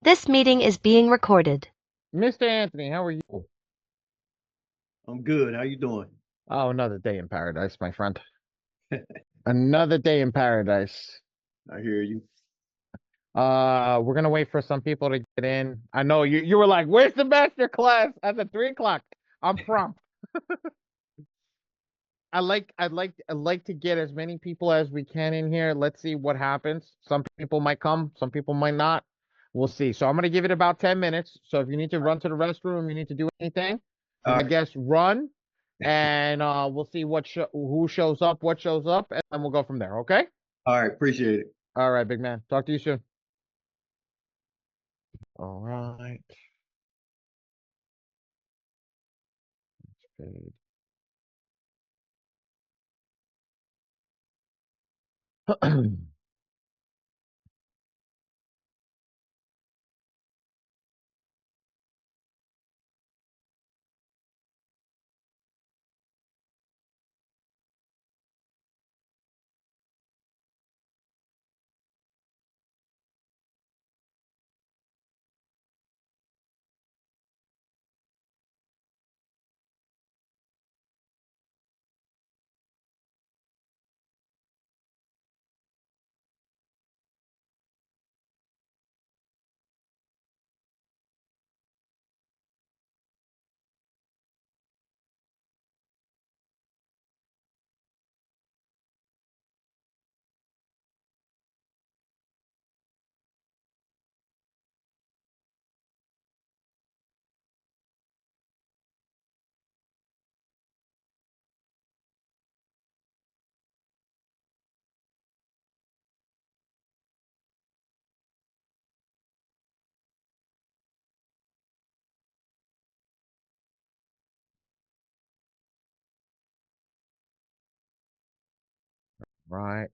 This meeting is being recorded. Mr. Anthony, how are you? I'm good. How you doing? Oh, another day in paradise, my friend. Another day in paradise. I hear you. We're gonna wait for some people to get in. I know you were like, "Where's the master class?" At the 3 o'clock. I'm prompt. I'd like to get as many people as we can in here. Let's see what happens. Some people might come, some people might not. We'll see. So I'm gonna give it about 10 minutes. So if you need to run to the restroom, you need to do anything, All I right. guess run, and we'll see who shows up, what shows up, and then we'll go from there. Okay? All right. Appreciate it. All right, big man. Talk to you soon. All right. Fade. Right.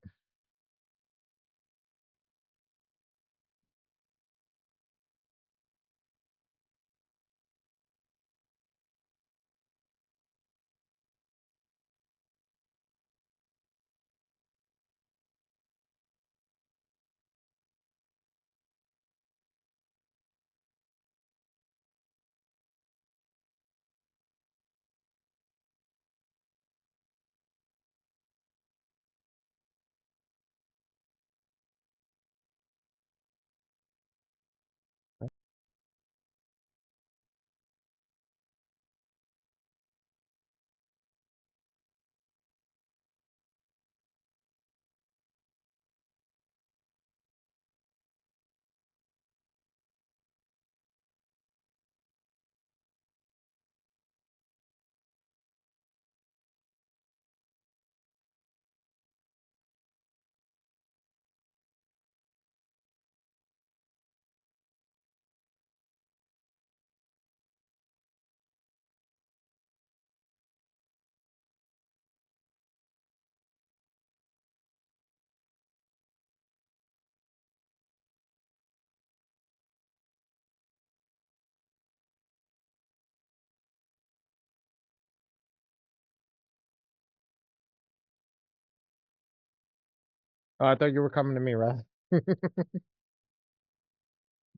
Oh, I thought you were coming to me, right?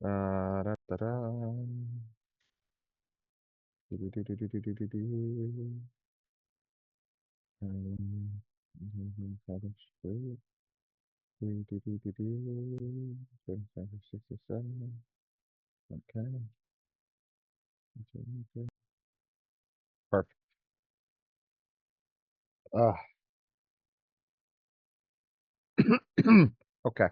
Da, da, da. Do, do, do, do, do, do, do, do, do. Seven straight. Do, do, do, do, do. 37, 67. Okay. Perfect. Uh, okay.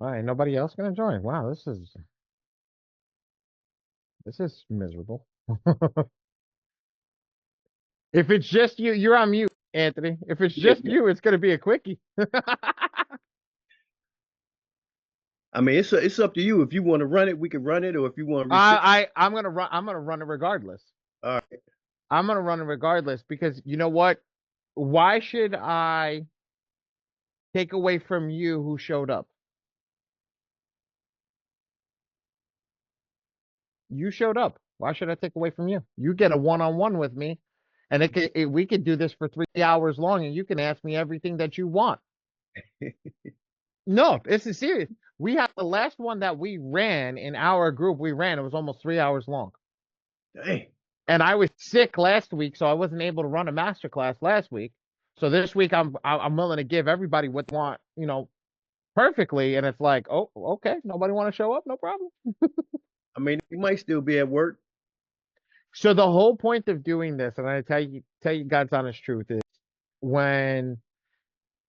All right, nobody else gonna join. Wow, this is miserable. If it's just you, you're on mute, Anthony. If it's just you, it's gonna be a quickie. I mean, it's up to you. If you want to run it, we can run it, or if you want to reset. I'm gonna run. I'm gonna run it regardless. All right. I'm gonna run it regardless because you know what? Why should I take away from you who showed up? You showed up. Why should I take away from you? You get a one-on-one with me, and we could do this for 3 hours long, and you can ask me everything that you want. No, this is serious. We had the last one that we ran in our group. We ran. It was almost 3 hours long. Dang. And I was sick last week, so I wasn't able to run a master class last week. So this week I'm willing to give everybody what they want, perfectly. And it's like, oh, okay, nobody want to show up, no problem. I mean, you might still be at work. So the whole point of doing this, and I tell you God's honest truth, is when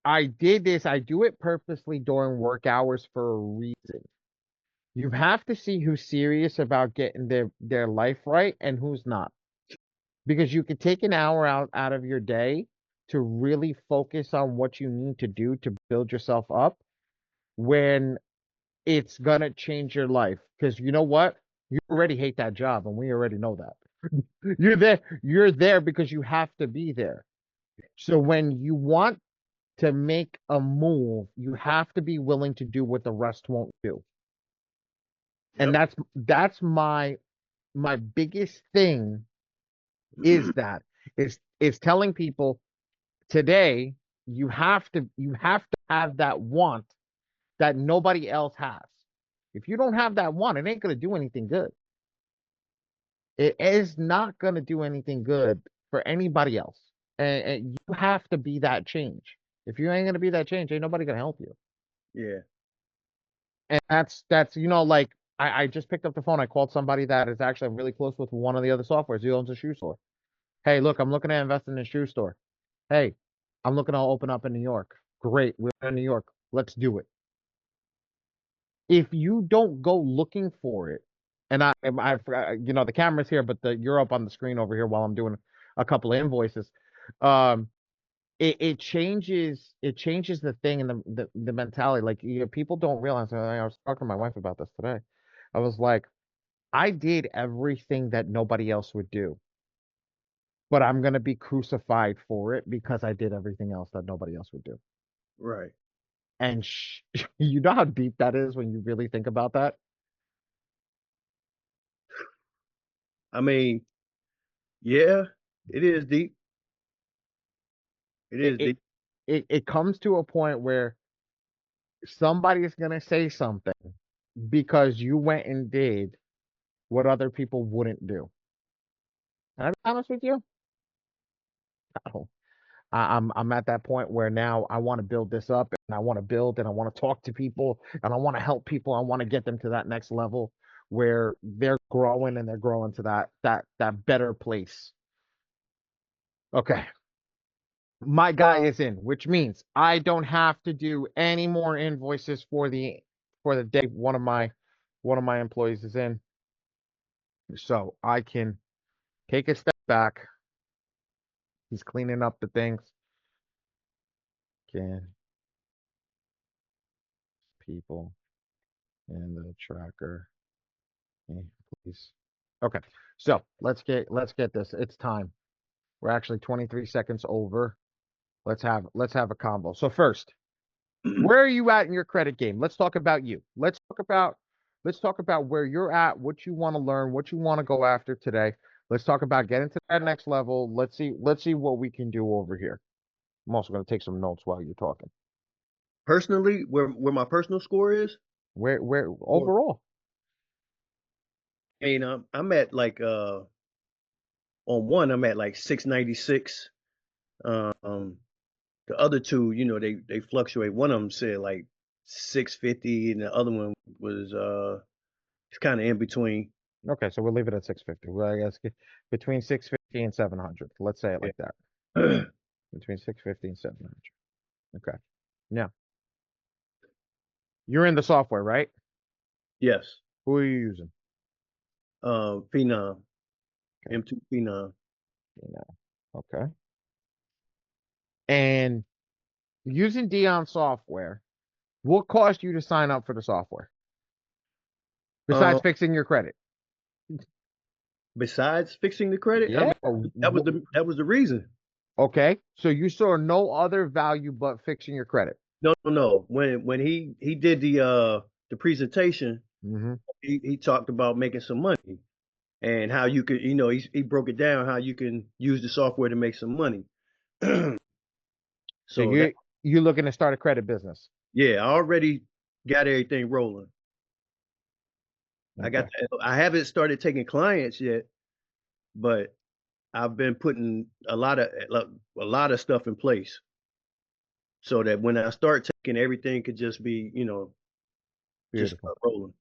I did this, I do it purposely during work hours for a reason. You have to see who's serious about getting their life right and who's not. Because you could take an hour out of your day to really focus on what you need to do to build yourself up when it's gonna change your life. Because you know what? You already hate that job, and we already know that. You're there because you have to be there. So when you want to make a move, you have to be willing to do what the rest won't do. And Yep. that's my biggest thing is that is telling people today you have to have that want that nobody else has. If you don't have that want, it ain't gonna do anything good. It is not gonna do anything good for anybody else. And you have to be that change. If you ain't gonna be that change, ain't nobody gonna help you. Yeah. And that's like I just picked up the phone. I called somebody that is actually really close with one of the other softwares. He owns a shoe store. Hey, look, I'm looking at investing in a shoe store. Hey, I'm looking to open up in New York. Great, we're in New York. Let's do it. If you don't go looking for it, and I the camera's here, but you're up on the screen over here while I'm doing a couple of invoices. Um, it changes the thing and the mentality. Like people don't realize. And I was talking to my wife about this today. I was like, I did everything that nobody else would do, but I'm gonna be crucified for it because I did everything else that nobody else would do. Right. And you know how deep that is when you really think about that. I mean, yeah, it is deep. It It is it deep. it comes to a point where somebody's gonna say something because you went and did what other people wouldn't do. And I'll be honest with you, I don't. I'm at that point where now I want to build this up and I want to build and I want to talk to people and I want to help people. I want to get them to that next level where they're growing and they're growing to that better place. Okay. My guy is in, which means I don't have to do any more invoices for the day one of my employees is in. So I can take a step back. He's cleaning up the things. Can people in the tracker, please. Okay. So let's get this. It's time. We're actually 23 seconds over. Let's have a convo. So first, where are you at in your credit game? Let's talk about you. Let's talk about where you're at, what you want to learn, what you want to go after today. Let's talk about getting to that next level. Let's see what we can do over here. I'm also going to take some notes while you're talking. Personally, where my personal score is, Where or overall? I mean, I'm at like on one, I'm at like 696. Um, the other two, they fluctuate. One of them said like 650, and the other one was it's kind of in between. Okay, so we'll leave it at 650. Well, I guess between 650 and 700. Let's say it like that. Yeah. Between 650 and 700. Okay. Now, You're in the software, right? Yes. Who are you using? Phenom, Okay. M2 Phenom. Okay. And using Dion software, what cost you to sign up for the software? Um, Besides fixing your credit? besides fixing the credit, I Yeah. mean, that was the reason. Okay. So you saw no other value but fixing your credit. No, no, no. When he did the presentation, Mm-hmm. he talked about making some money and how you could, he broke it down how you can use the software to make some money. So So that, you're looking to start a credit business. yeah, I already got everything rolling. Okay. I haven't started taking clients yet, but I've been putting a lot of stuff in place so that when I start taking, everything could just be, just Beautiful. start rolling.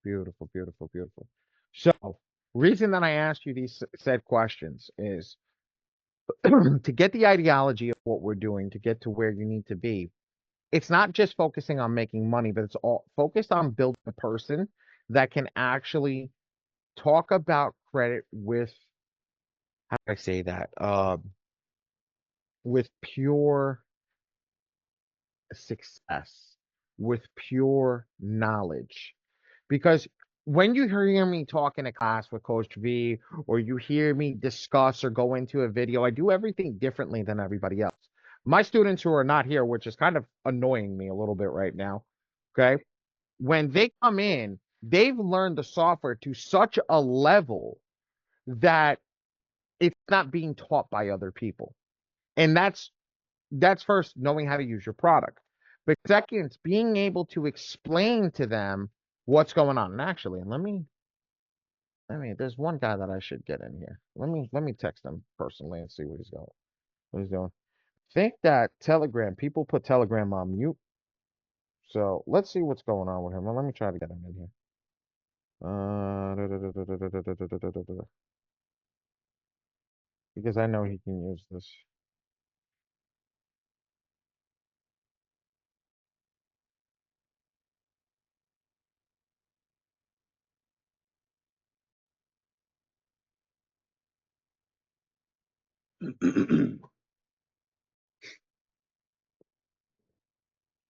Beautiful, beautiful, beautiful. So, reason that I asked you these said questions is to get the ideology of what we're doing to get to where you need to be. It's not just focusing on making money, but it's all focused on building a person that can actually talk about credit with, how do I say that? With pure success, with pure knowledge. Because when you hear me talk in a class with Coach V, or you hear me discuss or go into a video, I do everything differently than everybody else. My students who are not here, which is kind of annoying me a little bit right now, okay? When they come in, they've learned the software to such a level that it's not being taught by other people. And that's first knowing how to use your product. But second, being able to explain to them what's going on. And actually, there's one guy that I should get in here. Let me text him personally and see what he's doing. Think that Telegram, people put Telegram on mute. So let's see what's going on with him. Well, let me try to get him in here. Because I know he can use this.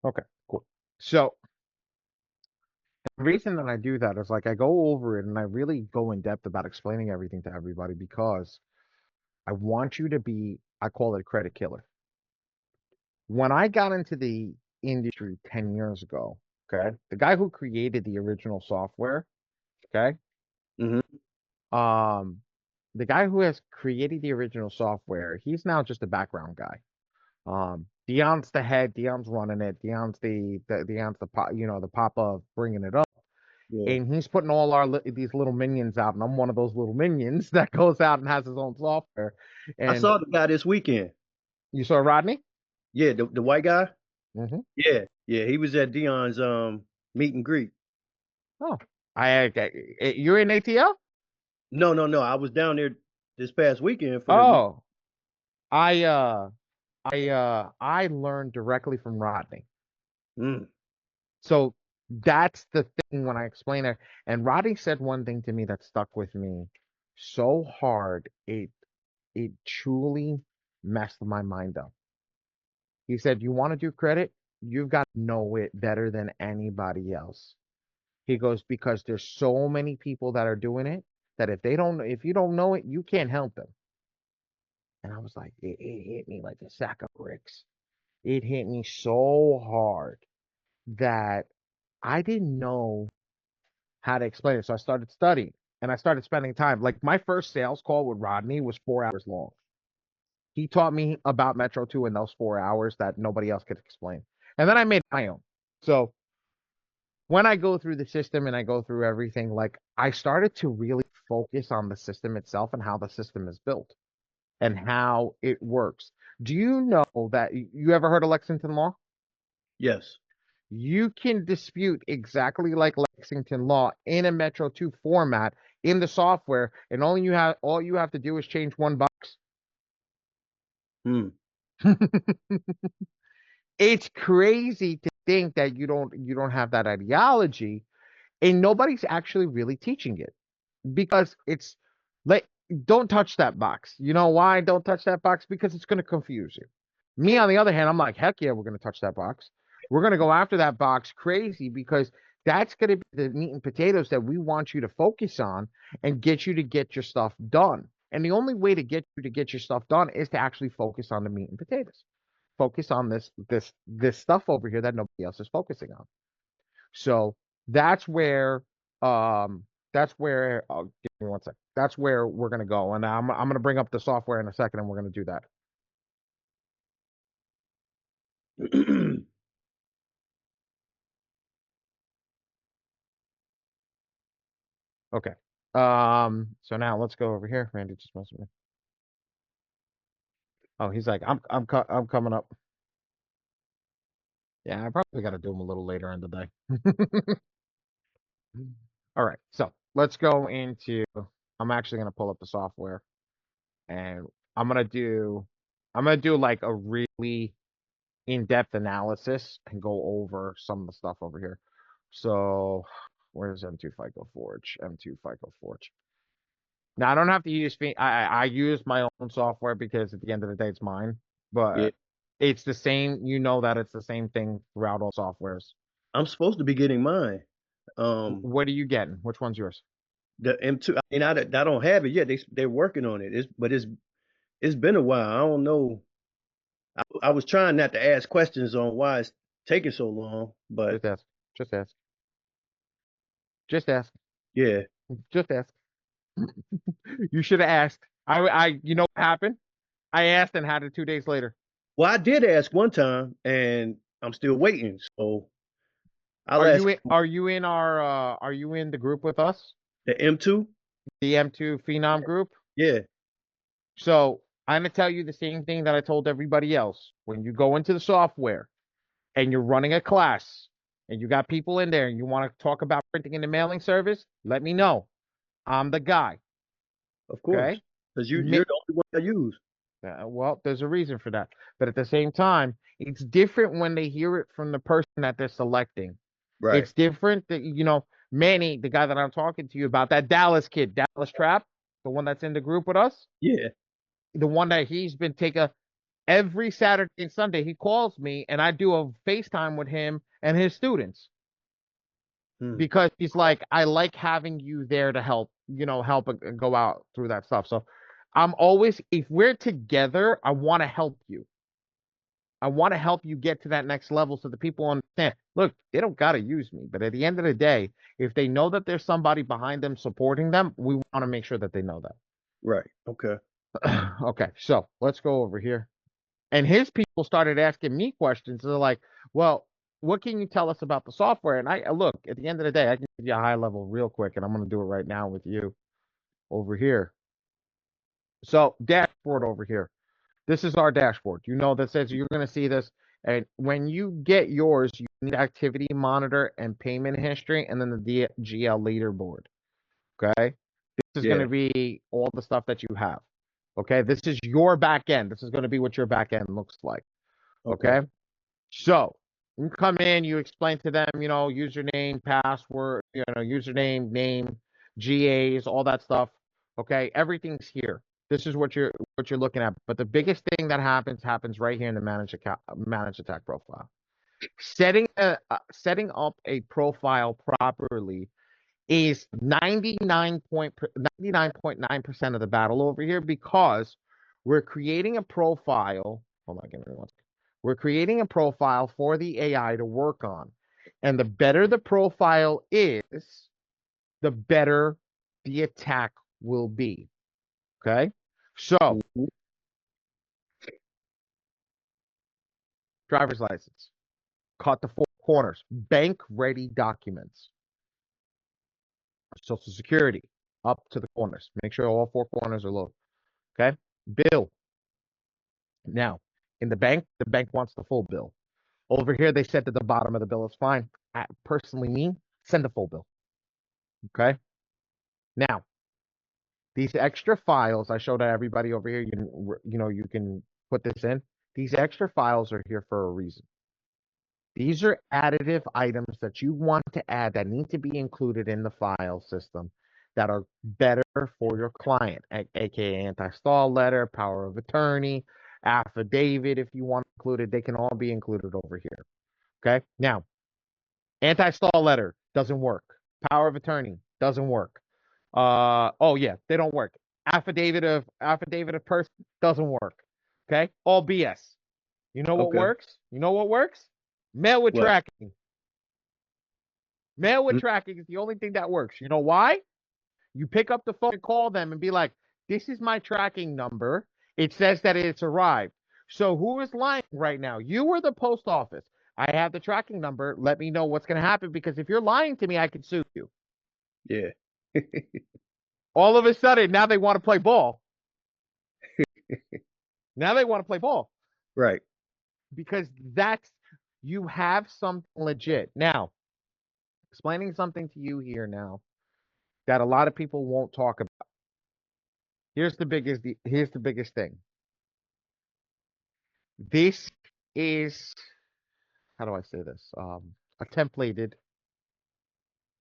Okay, cool. So the reason that I do that is like I go over it and I really go in depth about explaining everything to everybody because I want you to be, I call it a credit killer. When I got into the industry 10 years ago, okay, the guy who created the original software, okay, Hmm. um, the guy who has created the original software, he's now just a background guy. Dion's the head, Dion's running it, Dion's the pop, the papa of bringing it up. Yeah, And he's putting all these little minions out, and I'm one of those little minions that goes out and has his own software. I And saw the guy this weekend. you saw Rodney? Yeah, the white guy. Mm-hmm. Yeah, yeah, he was at Dion's meet and greet. Oh, you're in ATL? No, no, no. I was down there this past weekend for the meet. Oh, I uh, I learned directly from Rodney. Mm, So that's the thing when I explain it. And Rodney said one thing to me that stuck with me so hard, it truly messed my mind up. He said, "You want to do credit? You've got to know it better than anybody else." He goes, "Because there's so many people that are doing it that if you don't know it, you can't help them." And I was like, it hit me like a sack of bricks. It hit me so hard that I didn't know how to explain it. So I started studying and I started spending time. Like my first sales call with Rodney was 4 hours long. He taught me about Metro 2 in those 4 hours that nobody else could explain. And then I made my own. So when I go through the system and I go through everything, like I started to really focus on the system itself and how the system is built and how it works. Do you know that you ever heard of Lexington Law? yes. You can dispute exactly like Lexington Law in a Metro 2 format in the software, and all you have to do is change $1. Mm, It's crazy to think that you don't have that ideology, and nobody's actually really teaching it because it's like, don't touch that box. You know why don't touch that box? Because it's going to confuse you. Me, on the other hand, I'm like, heck yeah, we're going to touch that box. We're going to go after that box crazy because that's going to be the meat and potatoes that we want you to focus on and get you to get your stuff done. And the only way to get you to get your stuff done is to actually focus on the meat and potatoes. Focus on this stuff over here that nobody else is focusing on. So that's where give me one sec. That's where we're gonna go. And I'm gonna bring up the software in a second and we're gonna do that. Okay. So now let's go over here. Randy just messaged me. Oh, he's like, I'm coming up. Yeah, I probably gotta do them a little later in the day. All right, so let's go into I'm actually gonna pull up the software and I'm gonna do I'm gonna do like a really in-depth analysis and go over some of the stuff over here. So where's M2 FICO Forge? M2 FICO Forge. Now I don't have to use I use my own software because at the end of the day it's mine, Yeah, but it's the same, you know that it's the same thing throughout all softwares. I'm supposed to be getting mine. What are you getting? Which one's yours? The M2, and I don't have it yet. They're working on it. It's been a while. I don't know. I was trying not to ask questions on why it's taking so long, but Just ask. Just ask. Just ask. yeah. Just ask. You should have asked. You know what happened? I asked and had it 2 days later. Well, I did ask one time, and I'm still waiting. So I'll Are ask you in? Are you in our? Are you in the group with us? the M2. The M2 Phenom group. Yeah, So I'm gonna tell you the same thing that I told everybody else. When you go into the software and you're running a class and you got people in there and you want to talk about printing in the mailing service, let me know. I'm the guy. of course, Okay. because Mi- you're the only one I use. well, there's a reason for that. But at the same time, it's different when they hear it from the person that they're selecting. Right. It's different that, Manny, the guy that I'm talking to you about, that Dallas kid, Dallas Trap, the one that's in the group with us, Yeah. the one that he's been taking every Saturday and Sunday, he calls me and I do a FaceTime with him and his students Hmm. because he's like, I like having you there to help, help and go out through that stuff. So I'm always, if we're together, I want to help you. I want to help you get to that next level so the people understand. Look, they don't got to use me, but at the end of the day, if they know that there's somebody behind them supporting them, we want to make sure that they know Right. Okay. that. Okay, so let's go over here. And his people started asking me questions. They're like, well, what can you tell us about the software? And I look, at the end of the day, I can give you a high level real quick, and I'm going to do it right now with you over here. So, dashboard over here. This is our dashboard. You know that says you're going to see this. And when you get yours, you need activity monitor and payment history, and then the DGL leaderboard. Okay. This is going Yeah. to be all the stuff that you have. Okay. This is your back end. This is going to be what your back end looks like. Okay. Okay. So you come in, you explain to them, username, password, username, name, GAs, all that stuff. Okay. Everything's here. This is what you're looking at. But the biggest thing that happens right here in the manage attack profile. Setting up a profile properly is 99.9% of the battle over here because we're creating a profile. Hold on, give me one second. We're creating a profile for the AI to work on. And the better the profile is, the better the attack will be. Okay. So, Mhm. driver's license, cut the four corners, bank ready documents, social security, up to the corners. Make sure all four corners are low. Okay. Bill. Now, in the bank wants the full bill. Over here, they said that the bottom of the bill is fine. I personally mean, send the full bill. Okay. Now, these extra files I showed everybody over here, you can put this in. These extra files are here for a reason. These are additive items that you want to add that need to be included in the file system that are better for your client, aka anti-stall letter, power of attorney, affidavit, if you want included, they can all be included over here. Okay. Now, anti-stall letter doesn't work. Power of attorney doesn't work. Oh yeah, they don't work. Affidavit of person doesn't work. Okay, all BS. You know what Okay. works? You know what works? Mail with What? tracking. Mail with Mm, tracking is the only thing that works. You know why? You pick up the phone and call them and be like, "This is my tracking number. It says that it's arrived." So who is lying right now? You or the post office? I have the tracking number. Let me know what's going to happen, because if you're lying to me, I can sue you. yeah. All of a sudden, now they want to play ball. Now they want to play ball Right. because you have something legit. Now, explaining something to you here now that a lot of people won't talk about. Here's the biggest thing. This is, how do I say this? A templated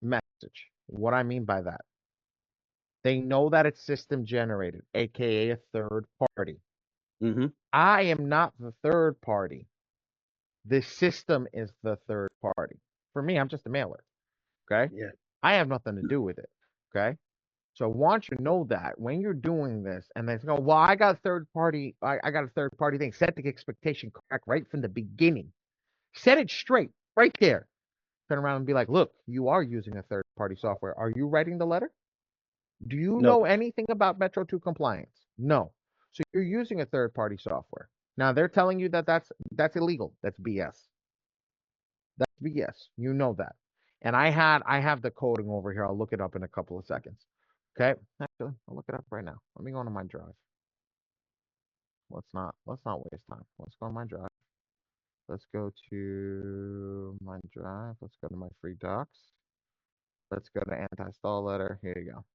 message. What I mean by that, they know that it's system generated, aka a third party. Mm-hmm. I am not the third party. The system is the third party. For me, I'm just a mailer. Okay. Yeah. I have nothing to do with it. Okay. So I want you to know that when you're doing this and they go, well, I got a third party, I got a third party thing. Set the expectation correct right from the beginning. Set it straight right there. Turn around and be like, look, you are using a third party software. Are you writing the letter? Do you No. know anything about Metro 2 compliance? No. So you're using a third party software. Now they're telling you that that's illegal. That's BS. That's BS. You know that. And I have the coding over here. I'll look it up in a couple of seconds. Okay. Actually, I'll look it up right now. Let me go into my drive. Let's not waste time. Let's go on my drive. Let's go to my drive. Let's go to my free docs. Let's go to anti-stall letter. Here you go.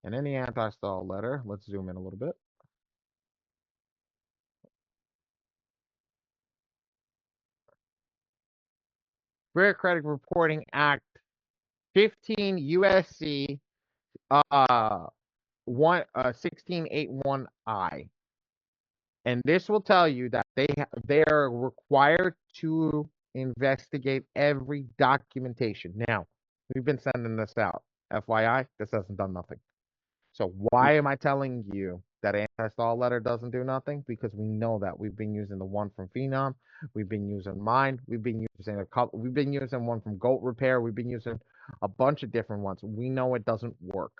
And in the anti-stall letter, let's zoom in a little bit. Fair Credit Reporting Act 15 USC 1681I. And this will tell you that they are required to investigate every documentation. Now, we've been sending this out. FYI, this hasn't done nothing. So why am I telling you that anti-stall letter doesn't do nothing? Because we know that we've been using the one from Phenom, we've been using mine, we've been using one from Goat Repair, we've been using a bunch of different ones. We know it doesn't work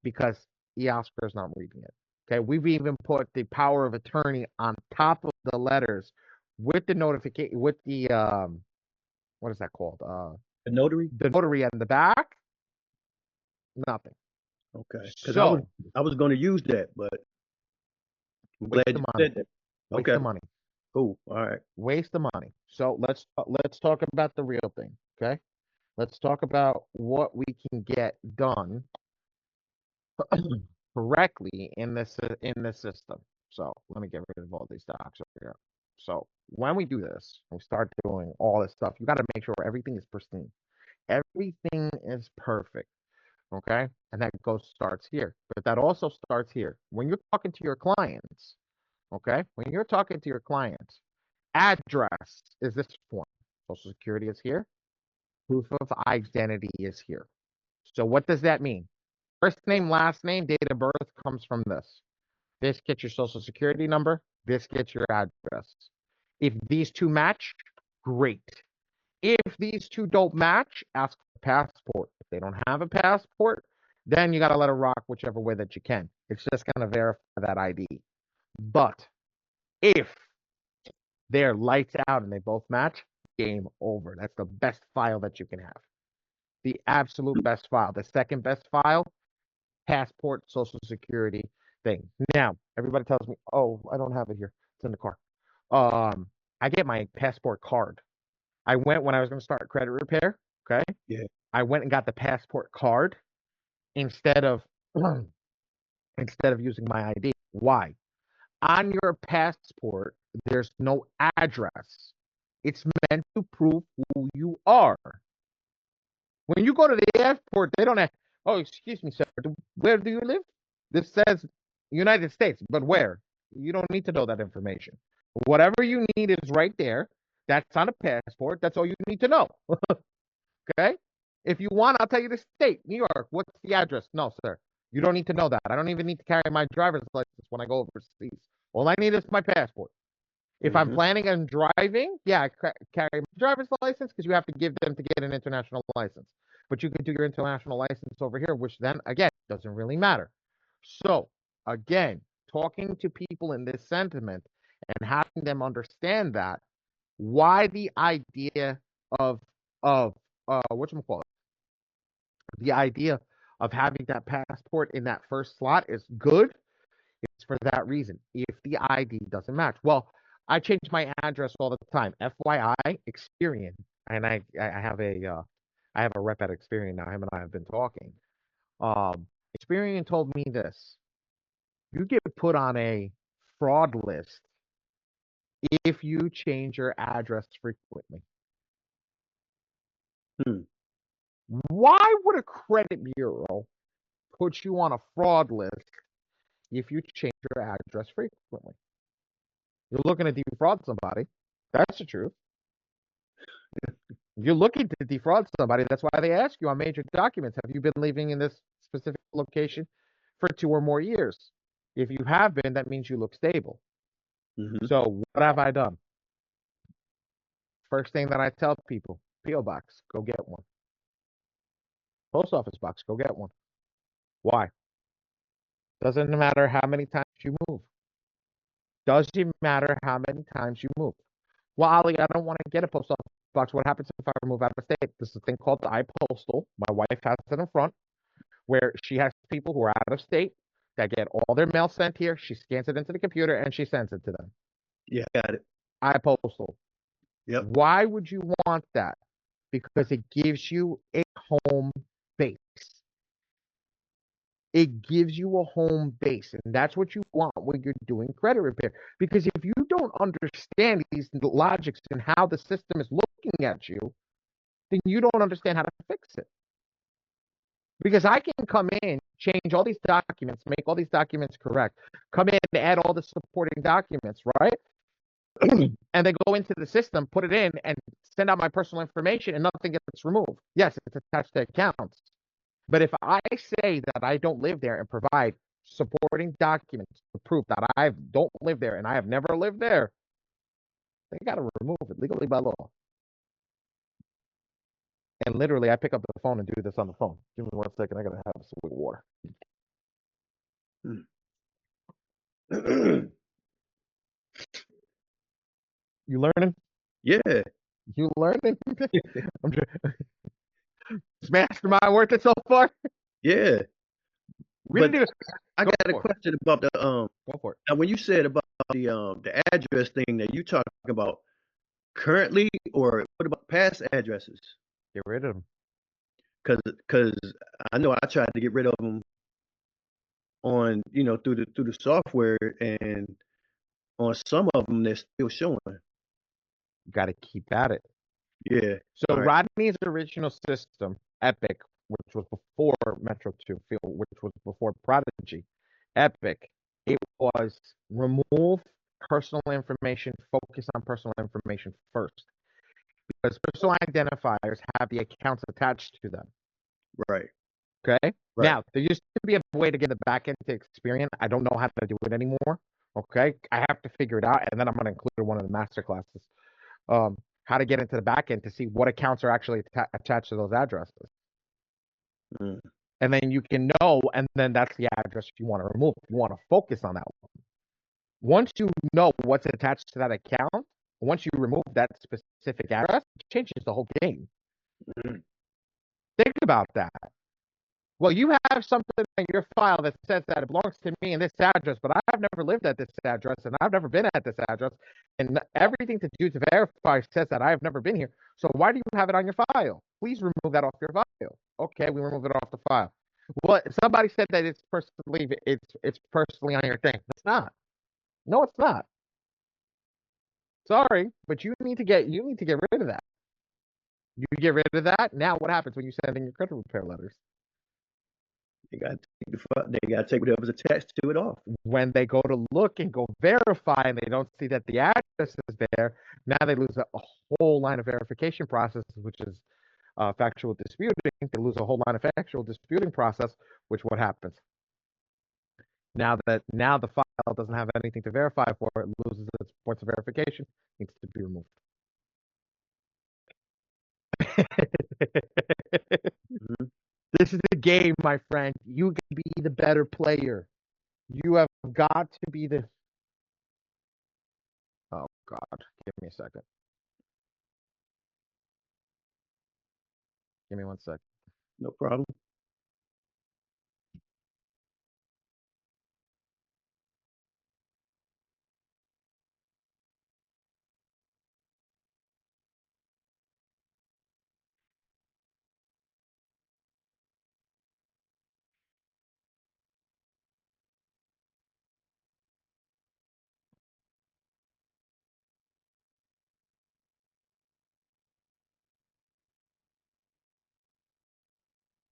because Eoscar is not reading it. Okay, we've even put the power of attorney on top of the letters with the notification, with the what is that called? The notary? The notary on the back. Nothing. Okay. Because So I was going to use that, but I'm waste glad the you money. said that. Waste Okay. the money. Cool. All right. Waste the money. So let's talk about the real thing. Okay, let's talk about what we can get done correctly in this system. So let me get rid of all these docs over here. So when we do this, we start doing all this stuff. You got to make sure everything is pristine. Everything is perfect. Okay, and that starts here, but that also starts here when you're talking to your clients. Okay, when you're talking to your clients, address is this form. Social Security is here. Proof of identity is here. So what does that mean? First name, last name, date of birth comes from this. This gets your Social Security number. This gets your address. If these two match, great. If these two don't match, ask for a passport. If they don't have a passport, then you got to let it rock whichever way that you can. It's just going to verify that ID. But if they're lights out and they both match, game over. That's the best file that you can have. The absolute best file. The second best file, passport, social security thing. Now, everybody tells me, oh, I don't have it here. It's in the car. I get my passport card. I went when I was going to start credit repair. Okay. Yeah. I went and got the passport card instead of using my ID. Why? On your passport, there's no address. It's meant to prove who you are. When you go to the airport, they don't ask, oh, excuse me, sir, where do you live? This says United States, but where? You don't need to know that information. Whatever you need is right there. That's on a passport. That's all you need to know. Okay? If you want, I'll tell you the state, New York. What's the address? No, sir. You don't need to know that. I don't even need to carry my driver's license when I go overseas. All I need is my passport. If I'm planning on driving, yeah, I carry my driver's license because you have to give them to get an international license. But you can do your international license over here, which then, again, doesn't really matter. So, again, talking to people in this sentiment and having them understand that, why the idea of whatchamacallit, the idea of having that passport in that first slot is good. It's for that reason. If the ID doesn't match, well, I change my address all the time. FYI, Experian, and I have a rep at Experian now. Him and I have been talking. Experian told me this: you get put on a fraud list if you change your address frequently. Why would a credit bureau put you on a fraud list if you change your address frequently? You're looking to defraud somebody. That's the truth. You're looking to defraud somebody. That's why they ask you on major documents, have you been living in this specific location for 2 or more years? If you have been, that means you look stable. So what have I done? First thing that I tell people, P.O. box, go get one. Post office box, go get one. Why? Doesn't matter how many times you move. Doesn't matter how many times you move. Well, Ali, I don't want to get a post office box. What happens if I move out of state? This is a thing called the iPostal. My wife has it in front, where she has people who are out of state that get all their mail sent here. She scans it into the computer and she sends it to them. Yeah, got it. iPostal. Yep. Why would you want that? Because it gives you a home base. It gives you a home base, and that's what you want when you're doing credit repair. Because if you don't understand these logics and how the system is looking at you, then you don't understand how to fix it. Because I can come in, change all these documents, make all these documents correct, come in and add all the supporting documents, right? And they go into the system, put it in, and send out my personal information, and nothing gets removed. Yes, it's attached to accounts. But if I say that I don't live there and provide supporting documents to prove that I don't live there and I have never lived there, they got to remove it legally by law. And literally, I pick up the phone and do this on the phone. Give me 1 second. I got to have some water. You learning? Yeah. You learning? Is Mastermind worth it so far? Yeah. Really But do. I Go got a for it. question about the Go for it. now when you said about the address thing that you talking about currently, or what about past addresses? Get rid of them. Because I know I tried to get rid of them on through the software, and on some of them they're still showing. You got to keep at it. Yeah. So All right. Rodney's original system, Epic, which was before Metro 2, which was before Prodigy, Epic, it was remove personal information, focus on personal information first. Because personal identifiers have the accounts attached to them. Right. Okay? Right. Now, there used to be a way to get the back end to Experian. I don't know how to do it anymore. Okay? I have to figure it out, and then I'm going to include one of the master classes. How to get into the back end to see what accounts are actually attached to those addresses. And then you can know, and then that's the address you want to remove. You want to focus on that one. Once you know what's attached to that account, once you remove that specific address, it changes the whole game. Think about that. Well, you have something in your file that says that it belongs to me in this address, but I've never lived at this address, and I've never been at this address, and everything to do to verify says that I've never been here. So why do you have it on your file? Please remove that off your file. Okay, we remove it off the file. Well, somebody said that it's personally on your thing. It's not. No, it's not. Sorry, but you need to get rid of that. You get rid of that. Now what happens when you send in your credit repair letters? They got to take whatever's attached to it off. When they go to look and go verify and they don't see that the address is there, now they lose a whole line of verification process, which is factual disputing. They lose a whole line of factual disputing process, which what happens? Now the file doesn't have anything to verify for, it loses its points of verification, needs to be removed. Mhm. This is the game, my friend. You can be the better player. You have got to be the. Oh God, give me a second. Give me 1 sec. No problem.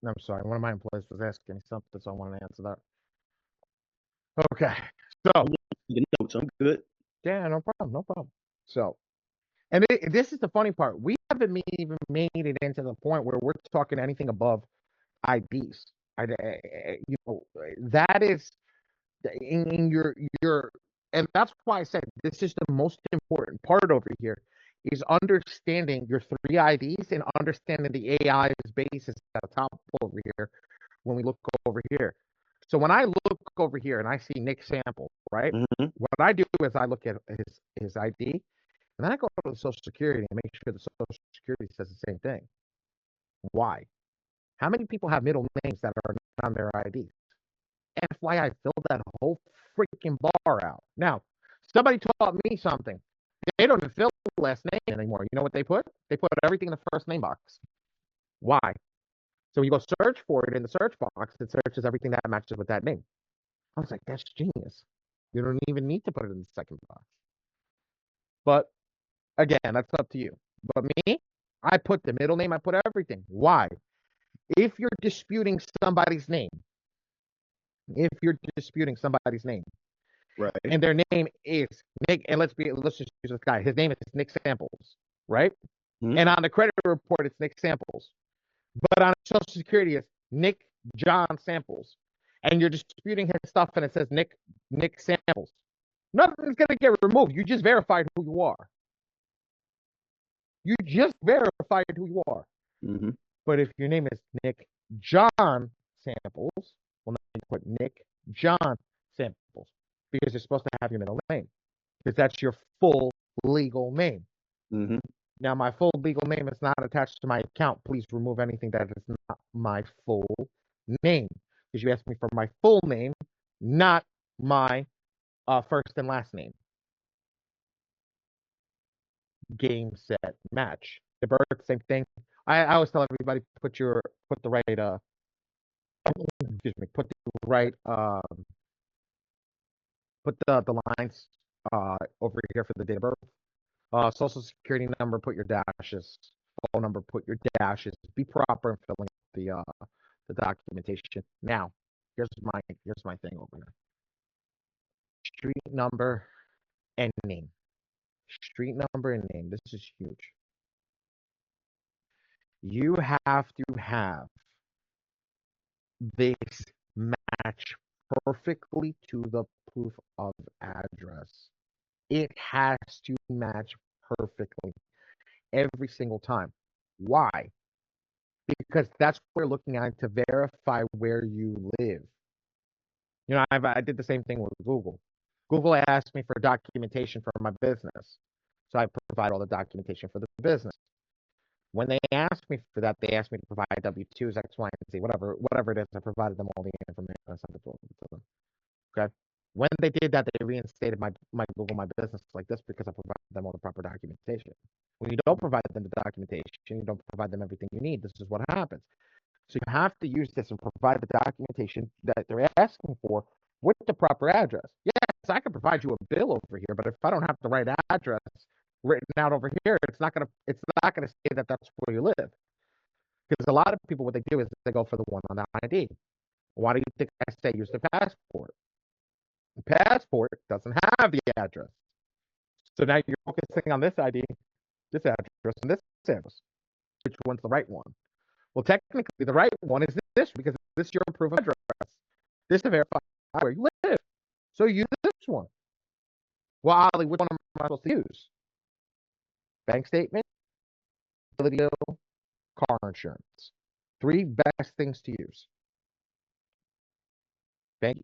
I'm sorry. One of my employees was asking me something, so I wanted to answer that. Okay. So Your notes, I'm good. yeah, no problem, no problem. So, and this is the funny part. We haven't even made it into the point where we're talking anything above IDs. You know, that is in your, and that's why I said this is the most important part over here is understanding your 3 IDs and understanding the AI's basis at the top over here when we look over here. So when I look over here and I see Nick Sample, right? Mm-hmm. What I do is I look at his ID, and then I go to the Social Security and make sure the Social Security says the same thing. Why? How many people have middle names that are not on their IDs? FYI, filled that whole freaking bar out. Now, somebody taught me something. They don't even fill the last name anymore. You know what they put? They put everything in the first name box. Why? So when you go search for it in the search box, it searches everything that matches with that name. I was like, that's genius. You don't even need to put it in the second box. But again, that's up to you. But me, I put the middle name, I put everything. Why? If you're disputing somebody's name, Right. and their name is Nick, and let's just use this guy. His name is Nick Samples, right? Mm-hmm. And on the credit report, it's Nick Samples. But on Social Security, it's Nick John Samples. And you're disputing his stuff and it says Nick Samples. Nothing's gonna get removed. You just verified who you are. You just verified who you are. Mm-hmm. But if your name is Nick John Samples, well, now you put Nick John Samples because you're supposed to have your middle name because that's your full legal name. Mm-hmm. Now, my full legal name is not attached to my account. Please remove anything that is not my full name because you asked me for my full name, not my first and last name. Game, set, match. The birth, same thing. I always tell everybody put the right excuse me, put the lines over here for the date of birth. Social security number, put your dashes. Phone number, put your dashes. Be proper in filling out the documentation. Now, here's my thing over here. Street number and name. Street number and name. This is huge. You have to have this match perfectly to the proof of address. It has to match perfectly every single time. Why? Because that's what we're looking at to verify where you live. You know, I did the same thing with Google. Google asked me for documentation for my business. So I provide all the documentation for the business. When they asked me for that, they asked me to provide W-2s, X, Y, and Z, whatever it is. I provided them all the information. I sent it to them. Okay. When they did that, they reinstated my Google My Business like this because I provided them all the proper documentation. When you don't provide them the documentation, you don't provide them everything you need. This is what happens. So you have to use this and provide the documentation that they're asking for with the proper address. Yes, I can provide you a bill over here, but if I don't have the right address written out over here, it's not gonna say that that's where you live. Because a lot of people, what they do is they go for the one on the ID. Why do you think I say use the passport? The passport doesn't have the address. So now you're focusing on this ID, this address, and this address. Which one's the right one? Well, technically, the right one is this because this is your proof of address. This to verify where you live. So use this one. Well, Ali, which one am I supposed to use? Bank statement, utility bill, car insurance. 3 best things to use. Bank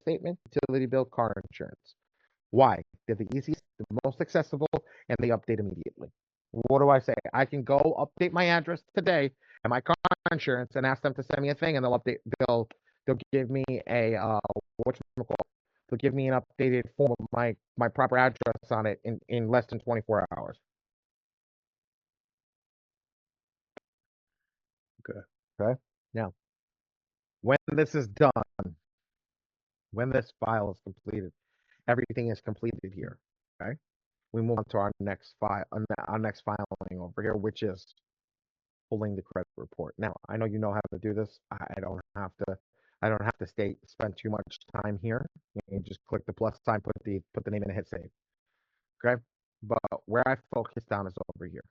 statement, utility bill, car insurance. Why? They're the easiest, the most accessible, and they update immediately. What do I say? I can go update my address today and my car insurance and ask them to send me a thing, and they'll give me a they'll give me an updated form of my proper address on it in less than 24 hours. Okay. Now, when this is done, when this file is completed, everything is completed here. Okay. We move on to our next file, our next filing over here, which is pulling the credit report. Now, I know you know how to do this. I don't have to spend too much time here. You just click the plus sign, put the name in, and hit save. Okay. But where I focused on is over here.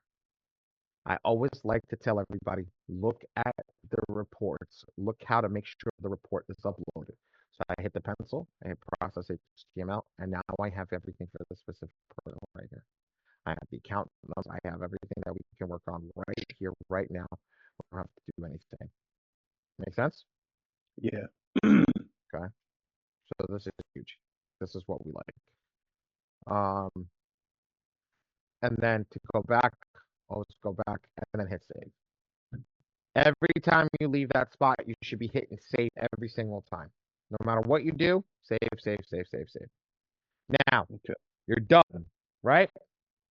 I always like to tell everybody, look at the reports. Look how to make sure the report is uploaded. So I hit the pencil, I hit process HTML, and now I have everything for the specific program right here. I have the account numbers. I have everything that we can work on right here, right now. We don't have to do anything. Make sense? Yeah. Okay. So this is huge. This is what we like. And then to go back, always go back and then hit save. Every time you leave that spot, you should be hitting save every single time. No matter what you do, save, save, save, save, save. Now, Okay. you're done, right?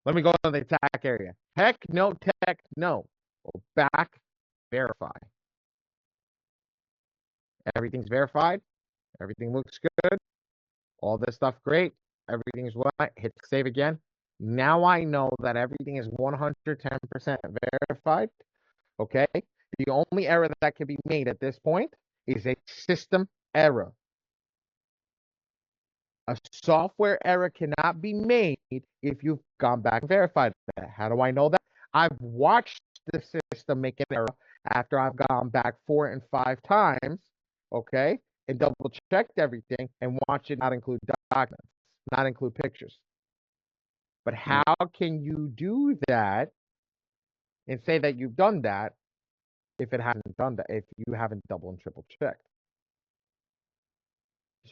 Let me go to the attack area. Heck no, tech no. Go back, verify. Everything's verified. Everything looks good. All this stuff great. Everything's what? Hit save again. Now I know that everything is 110% verified. Okay? The only error that can be made at this point is a system error. A software error cannot be made if you've gone back and verified that. How do I know that? I've watched the system make an error after I've gone back 4 and 5 times, okay, and double checked everything and watched it not include documents, not include pictures. But how can you do that and say that you've done that if it hasn't done that, if you haven't double and triple checked?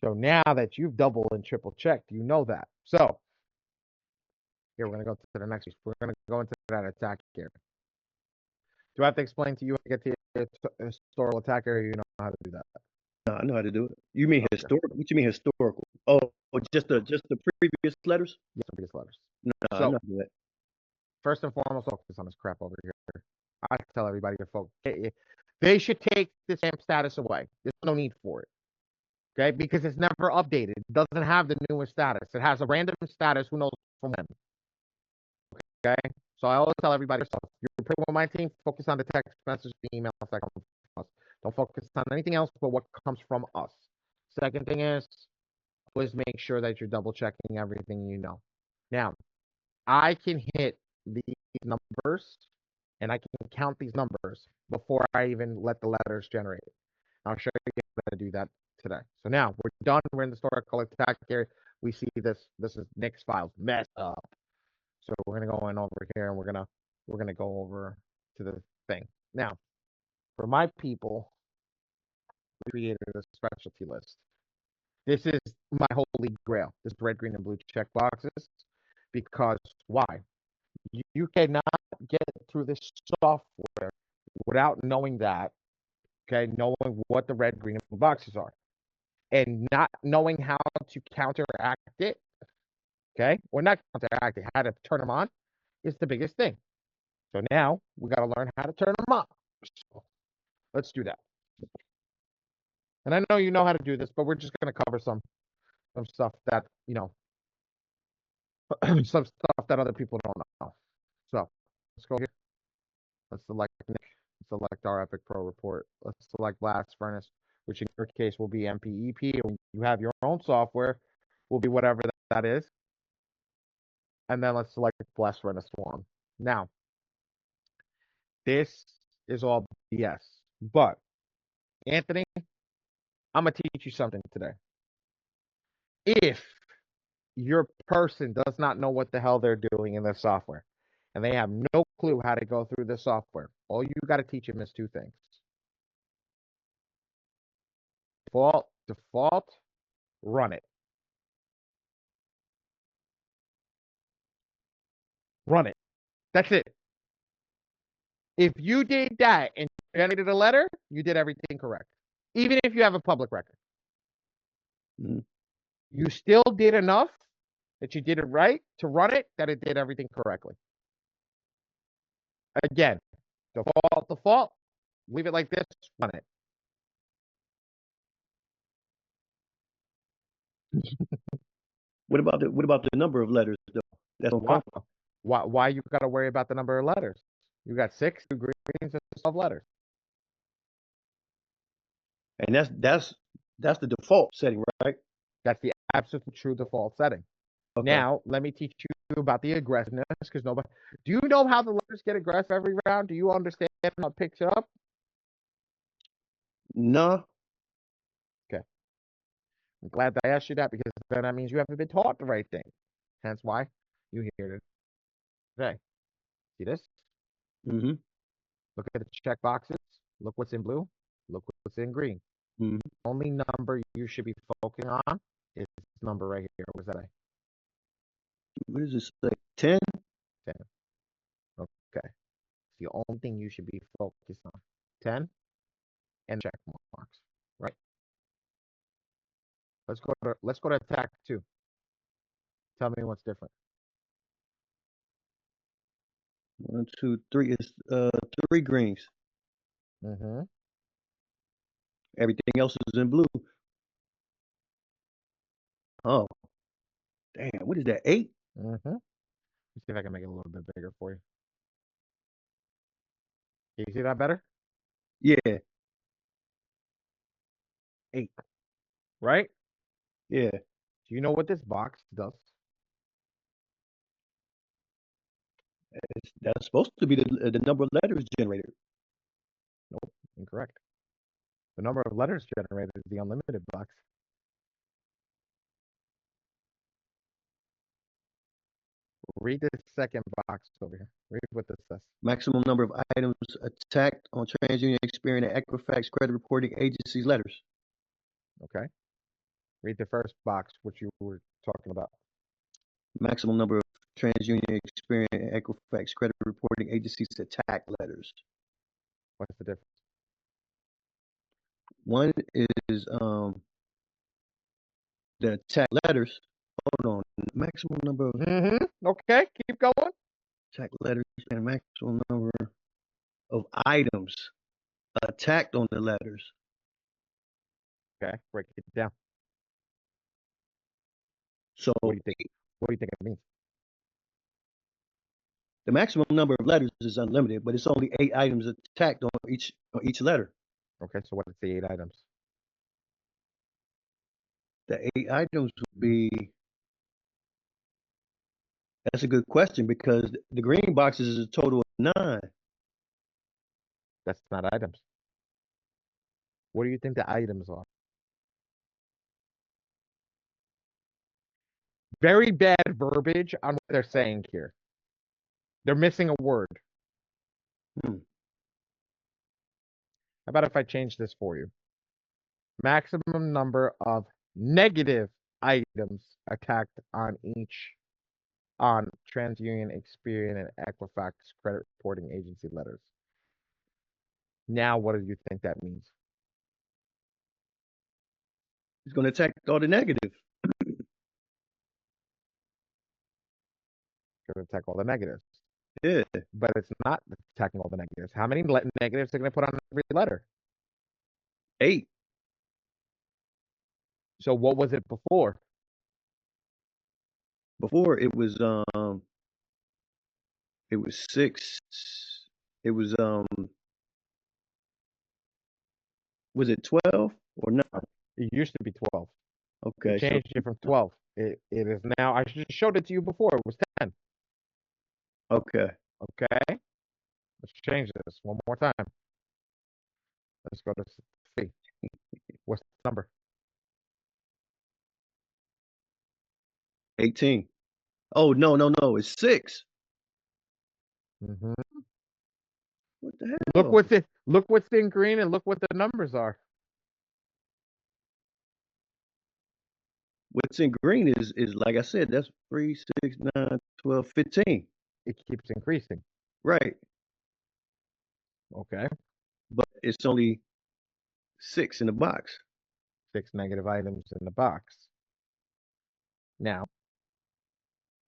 So now that you've double and triple checked, you know that. So here we're gonna go to the next piece. We're gonna go into that attack area. Do I have to explain to you how to get to your historical attack area? You know how to do that. No, I know how to do it. You mean Okay. historical? What you mean historical? Oh, just the previous letters? Yes, previous letters. No, I So know how to do that. first and foremost, focus on this crap over here. I tell everybody to focus. They should take the stamp status away. There's no need for it. Okay, because it's never updated. It doesn't have the newest status. It has a random status. Who knows from when? Okay, so I always tell everybody, you're playing with my team. Focus on the text message, the emails that come from us. Don't focus on anything else but what comes from us. Second thing is, always make sure that you're double checking everything you know. Now, I can hit these numbers and I can count these numbers before I even let the letters generate it. I'll show you how to do that today. So now we're done. We're in the historical attack area. We see this. This is Nick's files messed up. So we're gonna go in over here and we're gonna go over to the thing. Now, for my people, we created a specialty list. This is my holy grail. This red, green, and blue check boxes. Because why? You cannot get through this software without knowing that, okay, knowing what the red, green, and blue boxes are. And not knowing how to counteract it, okay, or not counteract it, how to turn them on is the biggest thing. So now we got to learn how to turn them on. So let's do that. And I know you know how to do this, but we're just going to cover some stuff that, you know, some stuff that other people don't know. So let's go here. Let's select Nick. Select our Epic Pro report. Let's select Blast Furnace, which in your case will be MPEP. And when you have your own software, will be whatever that is. And then let's select Blast Furnace 1. Now, this is all BS. But, Anthony, I'm going to teach you something today. If your person does not know what the hell they're doing in their software, and they have no clue how to go through the software, all you got to teach them is two things. Default, run it. Run it. That's it. If you did that and generated a letter, you did everything correct. Even if you have a public record. Mhm. You still did enough that you did it right to run it, that it did everything correctly. Again, default, leave it like this, run it. What about the number of letters though? That's on Why, purpose. why you got to worry about the number of letters? You got 6, 2 greens, and 12 letters. And that's the default setting, right? That's the absolute true default setting. Okay. Now, let me teach you about the aggressiveness, because nobody. Do you know how the letters get aggressive every round? Do you understand how it picks it up? No. Okay. I'm glad that I asked you that, because then that means you haven't been taught the right thing. Hence why you hear it today. See this? Mm-hmm. Look at the check boxes. Look what's in blue. Look what's in green. Mm-hmm. Only number you should be focusing on is this number right here. What does that say? What does it say? 10? 10. Okay. It's the only thing you should be focused on. 10 and check marks. Right? Let's go to attack 2. Tell me what's different. 1, 2, 3. It's 3 greens. Mm-hmm. Everything else is in blue. Oh, damn. What is that? 8? Mm-hmm. Let's see if I can make it a little bit bigger for you. Can you see that better? Yeah. 8. Right? Yeah. Do you know what this box does? That's supposed to be the number of letters generated. Nope. Incorrect. The number of letters generated is the unlimited box. Read this second box over here. Read what this says. Maximum number of items attacked on TransUnion, Experian, and Equifax credit reporting agencies' letters. Okay. Read the first box, which you were talking about. Maximum number of TransUnion, Experian, and Equifax credit reporting agencies attack letters. What's the difference? One is the attack letters. Hold on. Maximum number of Mm-hmm. Okay. Keep going. attack letters and maximum number of items attacked on the letters. Okay. Break it down. So What do you think? What do you think it means? the maximum number of letters is unlimited, but it's only 8 items attacked on each letter. Okay. So what is the 8 items? The 8 items would be. That's a good question because the green boxes is a total of 9. That's not items. What do you think the items are? Very bad verbiage on what they're saying here. They're missing a word. Hmm. How about if I change this for you? Maximum number of negative items attacked on TransUnion, Experian, and Equifax credit reporting agency letters. Now, what do you think that means? It's going to attack all the negative. Going to attack all the negatives. Yeah. But it's not attacking all the negatives. How many negatives are going to put on every letter? 8. So what was it before? before it was 6. It was it 12 or not? It used to be 12. We Okay, so changed it from 12. It is now. I just showed it to you before. It was 10. okay. Okay. Let's change this one more time. Let's go to C. What's the number? 18. Oh, no, it's 6. Hmm. What the Look hell? what's it. Look what's in green and look what the numbers are. What's in green is like I said, that's 3, 6, 9, 12, 15. It keeps increasing. Right. Okay. But it's only 6 in the box. 6 negative items in the box. Now,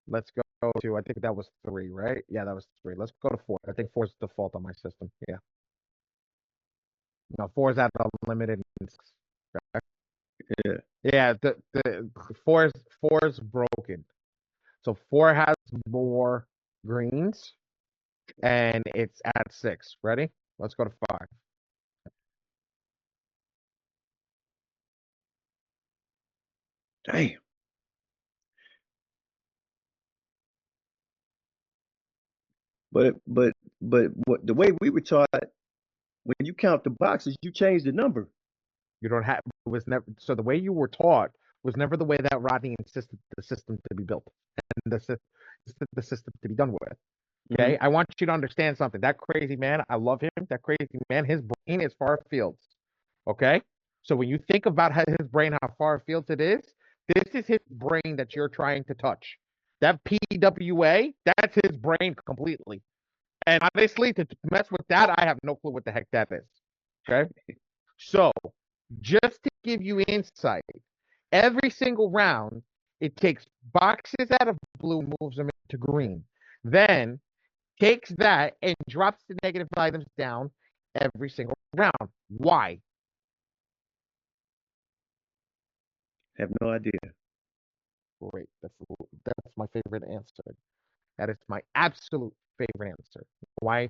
let's go to, I think that was 3, right? Yeah, that was 3. Let's go to 4. I think 4 is default on my system. Yeah. No, 4 is at unlimited. Okay. Yeah. Yeah, the 4 is broken. So 4 has more greens and it's at 6. Ready? Let's go to 5. Damn. But what the way we were taught, when you count the boxes, you change the number. You don't have, it was never, so the way you were taught was never the way that Rodney insisted the system to be built and the system to be done with. Hmm. Okay, I want you to understand something. That crazy man, I love him. That crazy man, his brain is far fields. Okay, so when you think about his brain, how far fields it is, this is his brain that you're trying to touch. That PWA, that's his brain completely. And honestly, to mess with that, I have no clue what the heck that is. Okay, so just to give you insight, every single round, it takes boxes out of blue, moves them into green. Then takes that and drops the negative items down every single round. Why? Have no idea. Great. That's my favorite answer. That is my absolute favorite answer. Why? You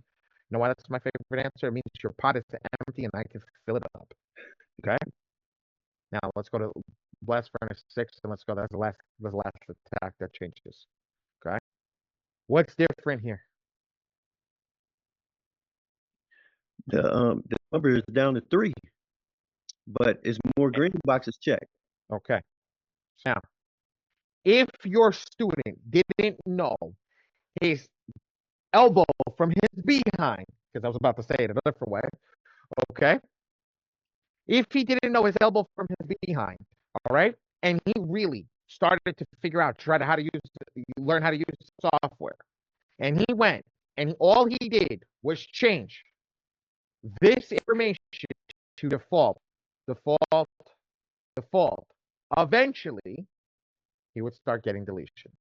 know why that's my favorite answer? It means your pot is empty and I can fill it up. Okay. Now let's go to blast furnace 6 and let's go. That's the last attack that changes. Okay. What's different here? The number is down to 3, but it's more green boxes checked. Okay. Now, if your student didn't know his elbow from his behind, because I was about to say it a different way, okay? If he didn't know his elbow from his behind, all right, and he really started to figure out, try to how to learn how to use software, and he went and all he did was change this information to default, default, default. Eventually, he would start getting deletions.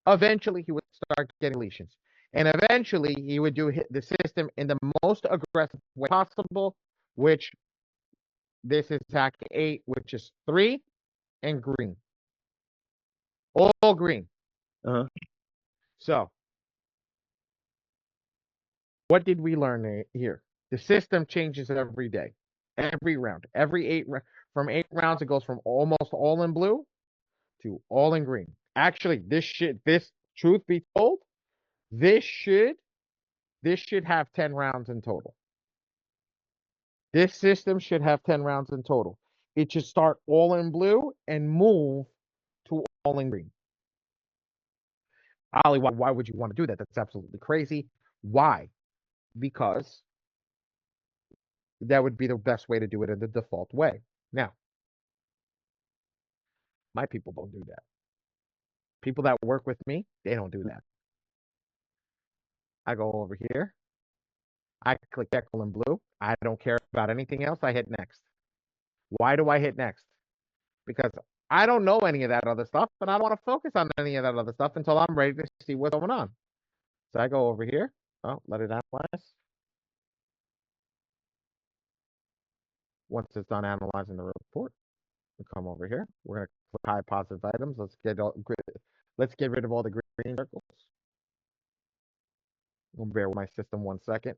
Eventually, he would start getting deletions. And eventually, he would do the system in the most aggressive way possible, which this is attack 8, which is 3 and green. All green. Uh-huh. So, what did we learn here? The system changes every day, every round, every 8 from 8 rounds, it goes from almost all in blue to all in green. Actually, this truth be told, this should have 10 rounds in total. This system should have 10 rounds in total. It should start all in blue and move to all in green. Ali, why would you want to do that? That's absolutely crazy. Why? Because that would be the best way to do it in the default way. Now, my people don't do that. People that work with me, they don't do that. I go over here. I click Echo in blue. I don't care about anything else. I hit next. Why do I hit next? Because I don't know any of that other stuff, and I don't want to focus on any of that other stuff until I'm ready to see what's going on. So I go over here. Oh, let it analyze. Once it's done analyzing the report, We come over here. We're gonna click hide positive items. Let's get rid of all the green circles. We'll bear with my system 1 second.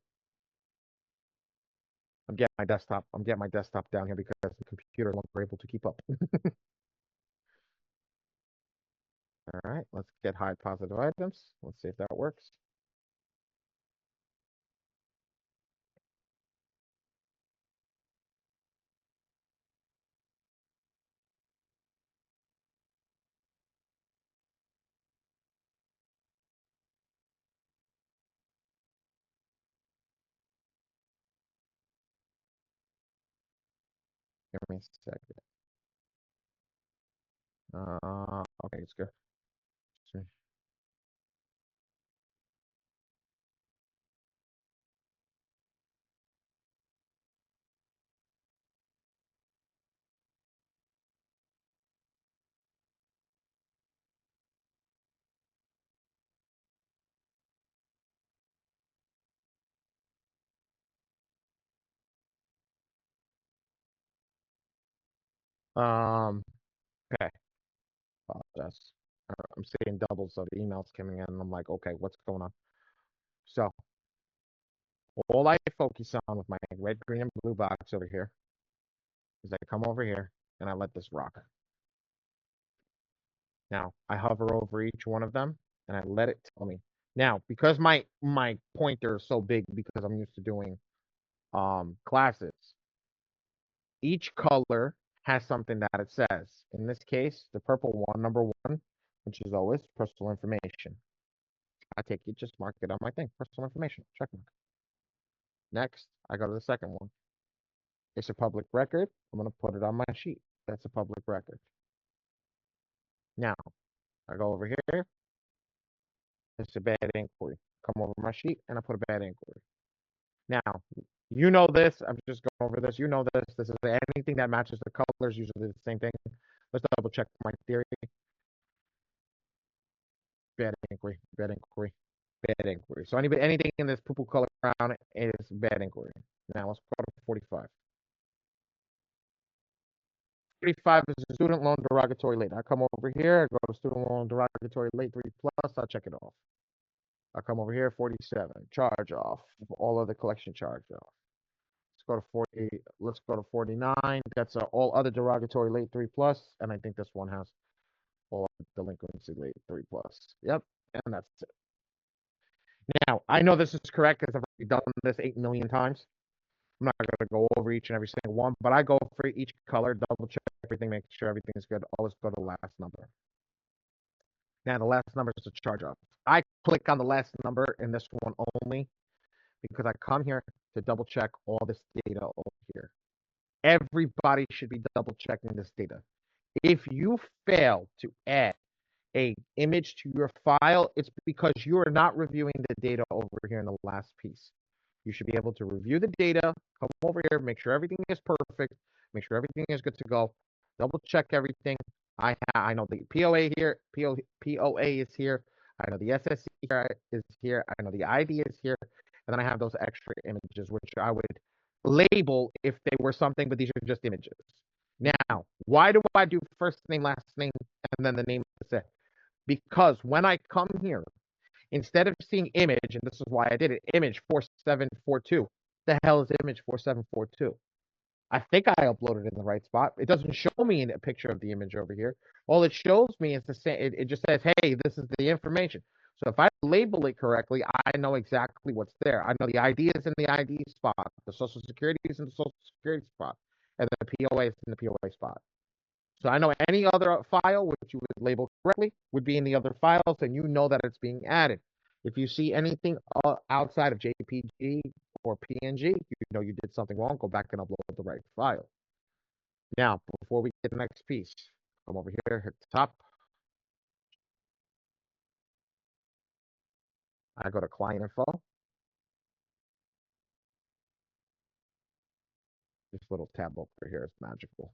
I'm getting my desktop. I'm getting my desktop down here because the computer is no longer able to keep up. All right, let's get hide positive items. Let's see if that works. Give me a second. Okay, it's good. Okay. Apologize. I'm seeing doubles of emails coming in, and I'm like, okay, what's going on? So all I focus on with my red, green, and blue box over here is I come over here and I let this rock. Now I hover over each one of them and I let it tell me. Now, because my pointer is so big because I'm used to doing classes, each color has something that it says. In this case, the purple one, number one, which is always personal information. I take it, just mark it on my thing. Personal information. Check mark. Next, I go to the second one. It's a public record. I'm going to put it on my sheet. That's a public record. Now, I go over here. It's a bad inquiry. Come over my sheet and I put a bad inquiry. Now, you know this. I'm just going over this. You know this. This is anything that matches the colors, usually the same thing. Let's double check my theory. Bad inquiry. Bad inquiry. Bad inquiry. So anything in this purple color around it is bad inquiry. Now let's go to 45. 45 is a student loan derogatory late. I come over here, I go to student loan derogatory late 3 plus, I check it off. I come over here, 47, charge off, all of the collection charge off. Let's go to 40, let's go to 49. That's all other derogatory late 3 plus, and I think this one has all delinquency late 3 plus. Yep, and that's it. Now, I know this is correct because I've already done this 8 million times. I'm not going to go over each and every single one, but I go for each color, double check everything, make sure everything's good. Always go to the last number. Now, the last number is a charge off. I click on the last number in this one only because I come here to double check all this data over here. Everybody should be double checking this data. If you fail to add a image to your file, it's because you are not reviewing the data over here in the last piece. You should be able to review the data, come over here, make sure everything is perfect, make sure everything is good to go, double check everything. I know the POA here, POA is here. I know the SSC is here. I know the ID is here. And then I have those extra images, which I would label if they were something, but these are just images. Now, why do I do first name, last name, and then the name of the set? Because when I come here, instead of seeing image, and this is why I did it, image 4742. The hell is image 4742? I think I uploaded it in the right spot. It doesn't show me a picture of the image over here. All it shows me is the same. It just says, hey, this is the information. So if I label it correctly, I know exactly what's there. I know the ID is in the ID spot, the social security is in the social security spot, and the POA is in the POA spot. So I know any other file which you would label correctly would be in the other files, and you know that it's being added. If you see anything outside of JPG or PNG, you know you did something wrong. Go back and upload the right file. Now, before we get the next piece, come over here, hit the top. I go to client info. This little tab over here is magical.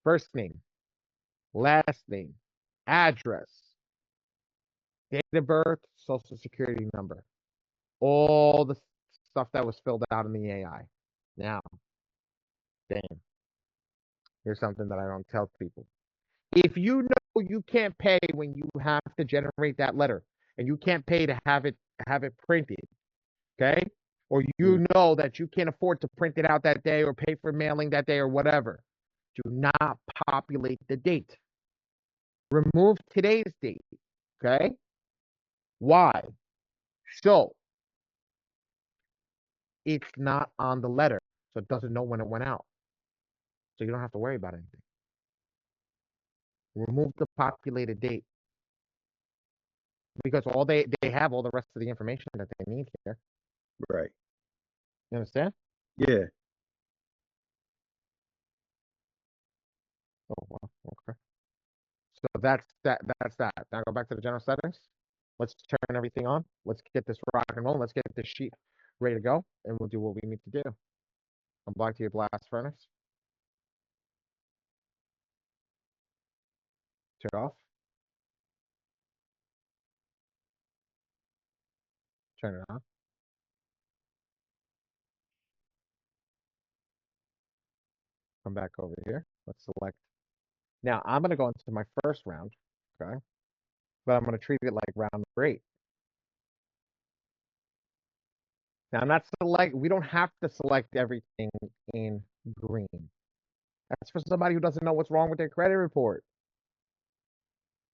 First name, last name, address, date of birth, social security number, all the stuff that was filled out in the AI. Now, damn, here's something that I don't tell people. If you know you can't pay when you have to generate that letter, and you can't pay to have it printed, okay? Or you know that you can't afford to print it out that day or pay for mailing that day or whatever, do not populate the date. Remove today's date, okay? Why? So it's not on the letter, so it doesn't know when it went out. So you don't have to worry about anything. Remove the populated date because all they have all the rest of the information that they need here. Right. You understand? Yeah. Oh, well, okay. So that's that. That's that. Now go back to the general settings. Let's turn everything on. Let's get this rock and roll. Let's get this sheet ready to go, and we'll do what we need to do. Come back to your blast furnace. Turn it off. Turn it on. Come back over here. Let's select. Now I'm gonna go into my first round, okay? But I'm gonna treat it like round number 8. Now I'm not select. We don't have to select everything in green. That's for somebody who doesn't know what's wrong with their credit report.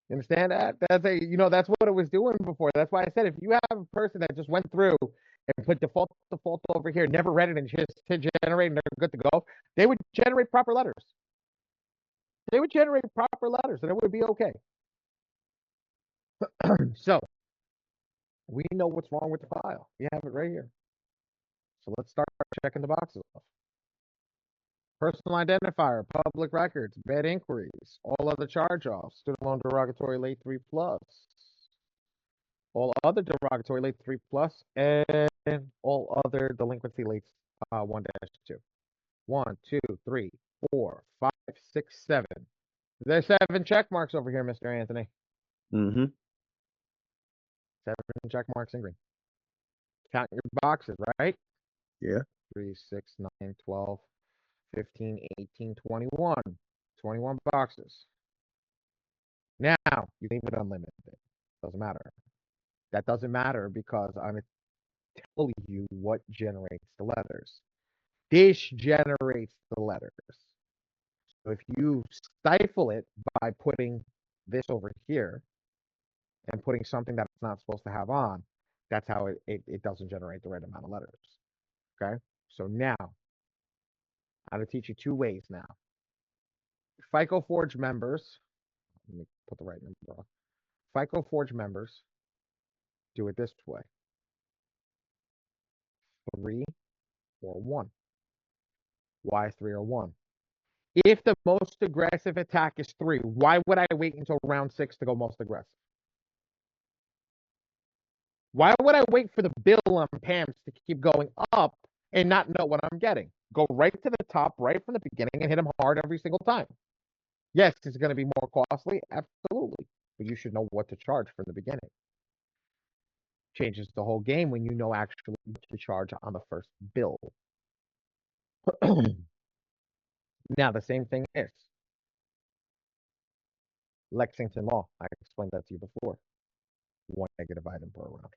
You understand that? That's what it was doing before. That's why I said if you have a person that just went through and put default over here, never read it and just hit generate and they're good to go, they would generate proper letters. They would generate proper letters and it would be okay. So we know what's wrong with the file. We have it right here. So let's start checking the boxes off. Personal identifier, public records, bad inquiries, all other charge-offs, student loan derogatory late 3 plus, all other derogatory late 3 plus, and all other delinquency late 1-2. 1, 2, 3, 4, 5, 6, 7. There's 7 check marks over here, Mr. Anthony. Mm-hmm. 7 check marks in green. Count your boxes, right? Yeah. 3, 6, 9, 12, 15, 18, 21. 21 boxes. Now, you can leave it unlimited. Doesn't matter. That doesn't matter because I'm going to tell you what generates the letters. This generates the letters. So if you stifle it by putting this over here and putting something that it's not supposed to have on, that's how it doesn't generate the right amount of letters. Okay? So now, I'm going to teach you 2 ways now. FICO Forge members, let me put the right number on. FICO Forge members do it this way. 3 or 1. Why 3 or 1? If the most aggressive attack is 3, why would I wait until round 6 to go most aggressive? Why would I wait for the bill on Pam's to keep going up and not know what I'm getting? Go right to the top, right from the beginning, and hit them hard every single time. Yes, it's going to be more costly, absolutely, but you should know what to charge from the beginning. Changes the whole game when you know actually what to charge on the first bill. Now, the same thing is Lexington law. I explained that to you before. 1 negative item per round.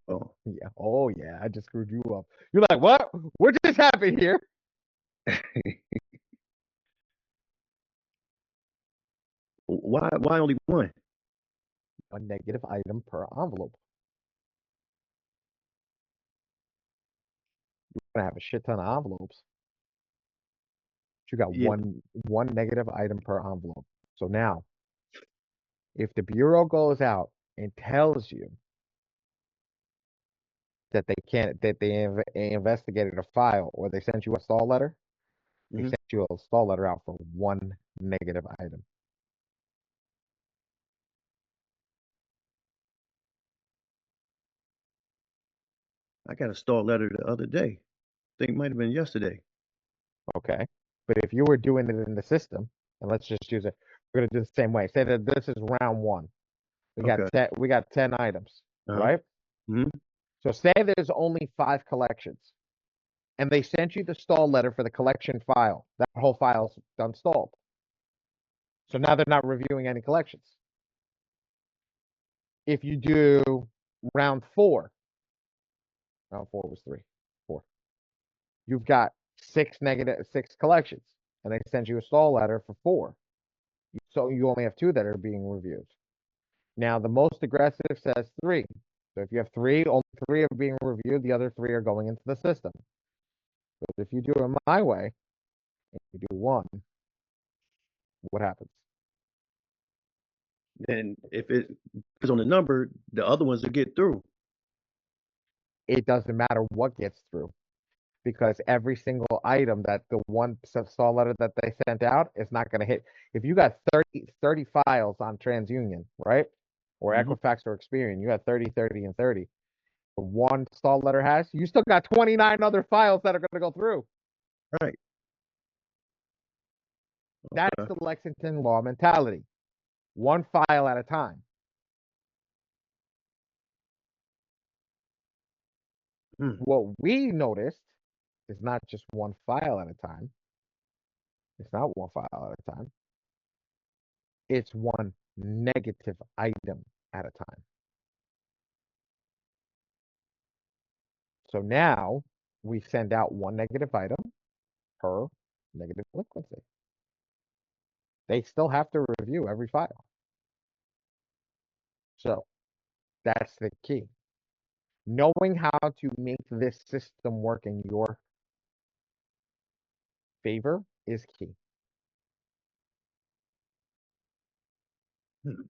Oh. Yeah. Oh, yeah. I just screwed you up. You're like, what? What just happened here? Why only 1? 1 negative item per envelope. You're gonna have a shit ton of envelopes. But you got Yeah. one negative item per envelope. So now, if the bureau goes out and tells you that they investigated a file or they sent you a stall letter, they Mm-hmm. sent you a stall letter out for 1 negative item. I got a stall letter the other day. I think it might have been yesterday. Okay. But if you were doing it in the system, and let's just use it, we're gonna do the same way. Say that this is round 1. We got Okay. 10 items, Uh-huh. right? Mhm. So say there's only 5 collections, and they sent you the stall letter for the collection file. That whole file's done stalled. So now they're not reviewing any collections. If you do round 4, round 4 was 3, 4. You've got 6 collections, and they send you a stall letter for 4. So you only have 2 that are being reviewed. Now the most aggressive says 3. So if you have 3, only 3 are being reviewed. The other 3 are going into the system. But if you do it my way, and you do 1, what happens? And if it is on the number, the other ones will get through. It doesn't matter what gets through, because every single item that the one stall letter that they sent out is not going to hit. If you got 30 files on TransUnion, right? Or Mhm. Equifax or Experian, you got 30, 30, and 30. The one stall letter has, you still got 29 other files that are going to go through. Right. That's the Lexington law mentality. One file at a time. Mm. What we noticed is not just one file at a time. It's not one file at a time. It's one negative item at a time. So now we send out one negative item per negative delinquency. They still have to review every file. So that's the key. Knowing how to make this system work in your favor is key. Hmm.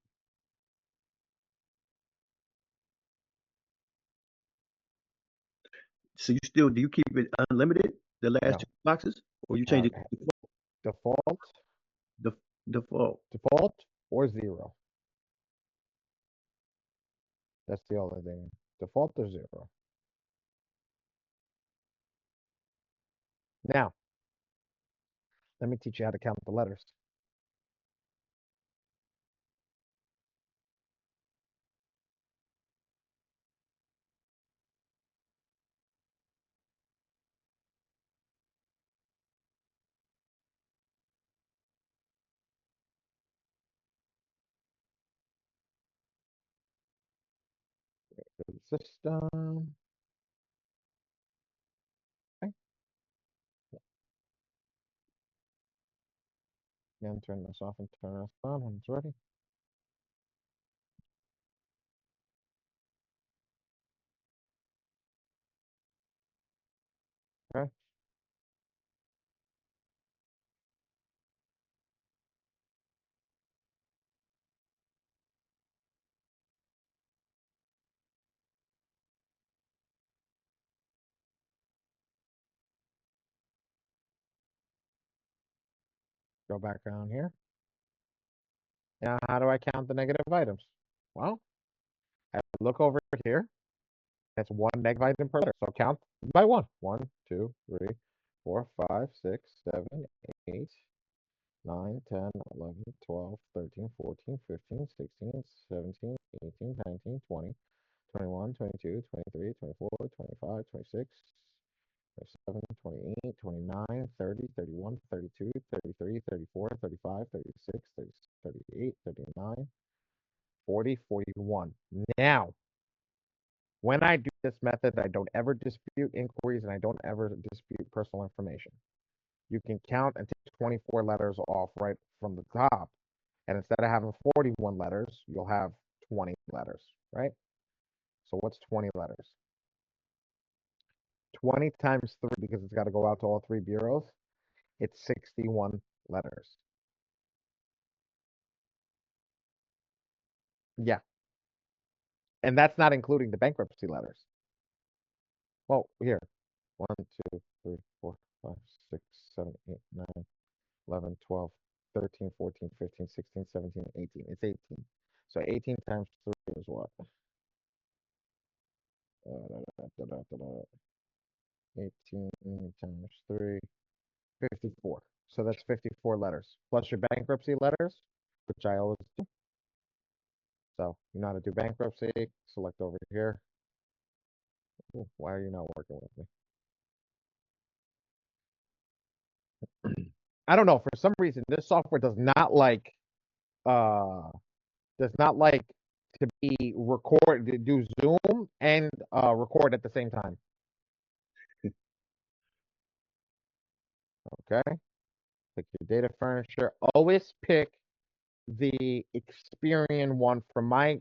So do you keep it unlimited, the last No, 2 boxes, or you change it to default, the default? default, or 0. That's the only thing. Default or 0. Now, let me teach you how to count the letters. The system. Okay. Again, turn this off and turn this on when it's ready. Okay. Go back down here. Now, how do I count the negative items? Well, I look over here. That's one negative item per letter. So count by one. 1, 2, 3, 4, 5, 6, 7, 8, 9, 10, 11, 12, 13, 14, 15, 16, 17, 18, 19, 20, 21, 22, 23, 24, 25, 26, 27, 28, 29, 30, 31, 32, 33, 34, 35, 36, 38, 39, 40, 41. Now, when I do this method, I don't ever dispute inquiries and I don't ever dispute personal information. You can count and take 24 letters off right from the top. And instead of having 41 letters, you'll have 20 letters, right? So what's 20 letters? 20 times 3, because it's got to go out to all 3 bureaus, it's 61 letters. Yeah. And that's not including the bankruptcy letters. Well, here. 1, 2, 3, 4, 5, 6, 7, 8, 9, 11, 12, 13, 14, 15, 16, 17, 18. It's 18. So 18 times 3 is what? 18 times 3, 54. So that's 54 letters. Plus your bankruptcy letters, which I always do. So you know how to do bankruptcy, select over here. Ooh, why are you not working with me? I don't know. For some reason, this software uh does not like to be record to do Zoom and record at the same time. Okay. Pick your data furniture. Always pick the Experian one. From my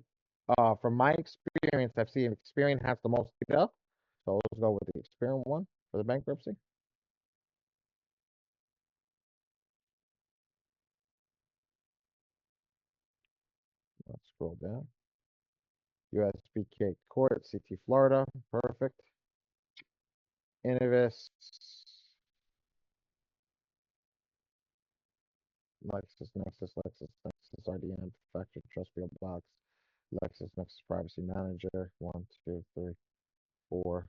experience, I've seen Experian has the most data. So let's go with the Experian one for the bankruptcy. Let's scroll down. USBK Court, CT Florida. Perfect. Innovis. LexisNexis, RDM, Factor, Trust Field Box, LexisNexis Privacy Manager. 1, 2, 3, 4.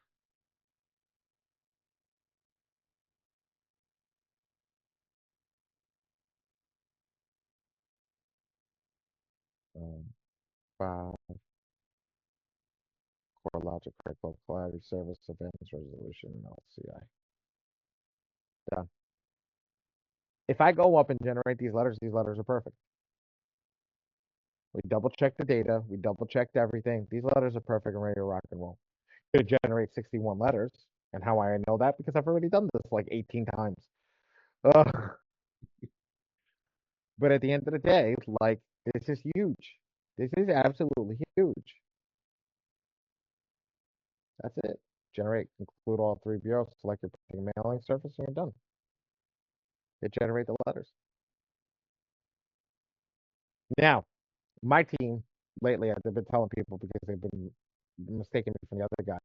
5. CoreLogic, Critical Clarity Service, Advanced Resolution, and LCI. Done. If I go up and generate these letters are perfect. We double check the data. We double checked everything. These letters are perfect and ready to rock and roll. Could generate 61 letters. And how I know that? Because I've already done this like 18 times. Ugh. But at the end of the day, like, this is huge. This is absolutely huge. That's it. Generate, include all 3 bureaus, select your mailing service, and you're done. It generate the letters. Now, my team lately, I've been telling people because they've been mistaking me for the other guy.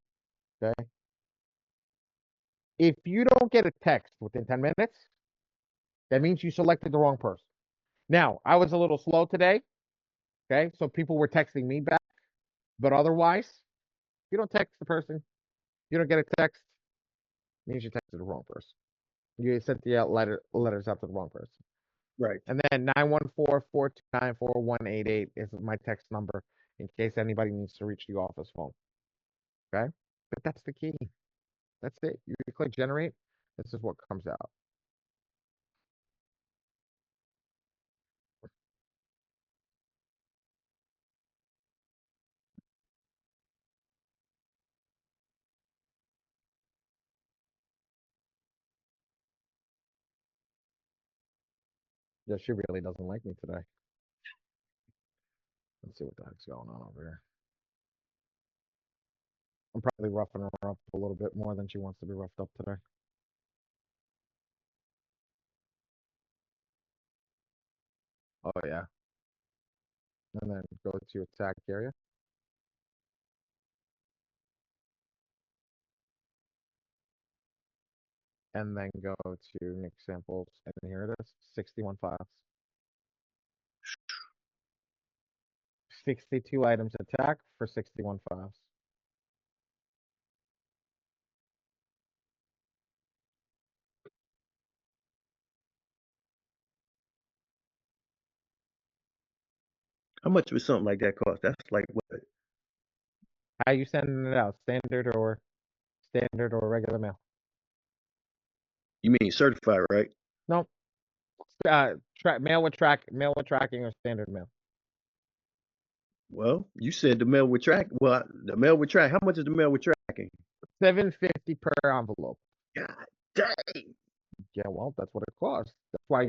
Okay. If you don't get a text within 10 minutes, that means you selected the wrong person. Now, I was a little slow today. Okay. So people were texting me back. But otherwise, if you don't text the person, you don't get a text, it means you texted the wrong person. You sent the letters out to the wrong person. Right. And then 914-429-4188 is my text number in case anybody needs to reach the office phone. Okay? But that's the key. That's it. You click generate. This is what comes out. Yeah, she really doesn't like me today. Let's see what the heck's going on over here. I'm probably roughing her up a little bit more than she wants to be roughed up today. Oh, yeah. And then go to attack area. And then go to Nick samples. And here it is 61 files. 62 items attack for 61 files. How much would something like that cost? That's like what? How you sending it out? Standard or regular mail? You mean certified, right? No. Mail with tracking or standard mail. Well, you said the mail with track. Well, the mail with track. How much is the mail with tracking? $7.50 per envelope. God dang. Yeah, well, that's what it costs. That's why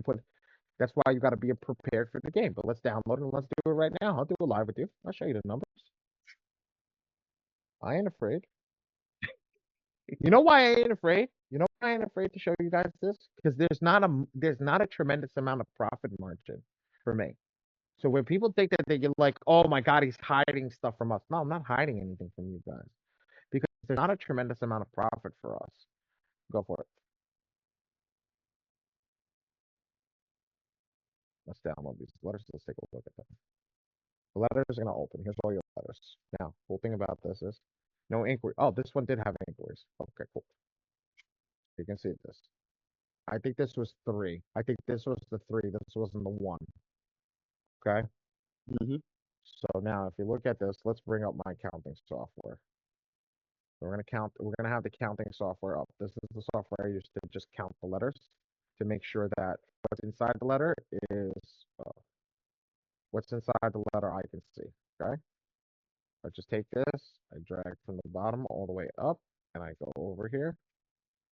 you got to be prepared for the game. But let's download it and let's do it right now. I'll do it live with you. I'll show you the numbers. I ain't afraid. You know why I ain't afraid? You know why I ain't afraid to show you guys this? Because there's not a tremendous amount of profit margin for me. So when people think that they get like, oh my God, he's hiding stuff from us. No, I'm not hiding anything from you guys. Because there's not a tremendous amount of profit for us. Go for it. Let's download these letters. Let's take a look at them. The letters are gonna open. Here's all your letters. Now, cool thing about this is no inquiry. Oh, this one did have inquiries. Okay, cool. You can see this. I think this was 3. I think this was the 3. This wasn't the 1. Okay. Mm-hmm. So now if you look at this, let's bring up my counting software. So we're gonna have the counting software up. This is the software I use to just count the letters to make sure that what's inside the letter is what's inside the letter I can see. Okay. I just take this, I drag from the bottom all the way up, and I go over here,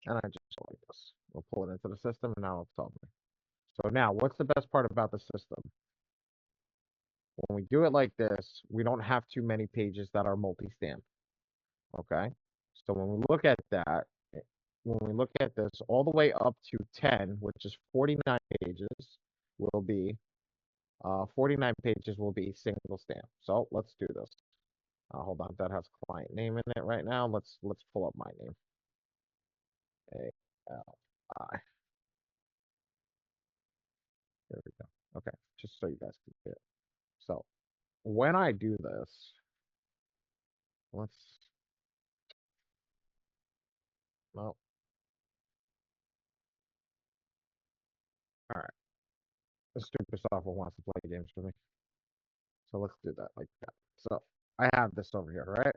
and I just go like this. We'll pull it into the system, and now it'll tell me. So now, what's the best part about the system? When we do it like this, we don't have too many pages that are multi-stamped. Okay. So when we look at that, when we look at this all the way up to 10, which is 49 pages, will be 49 pages will be single stamp. So let's do this. Hold on, that has client name in it right now. Let's pull up my name. A-L-I. There we go. Okay, just so you guys can see it. So when I do this, let's well, all right. The stupid software wants to play games for me. So let's do that like that. So I have this over here, right?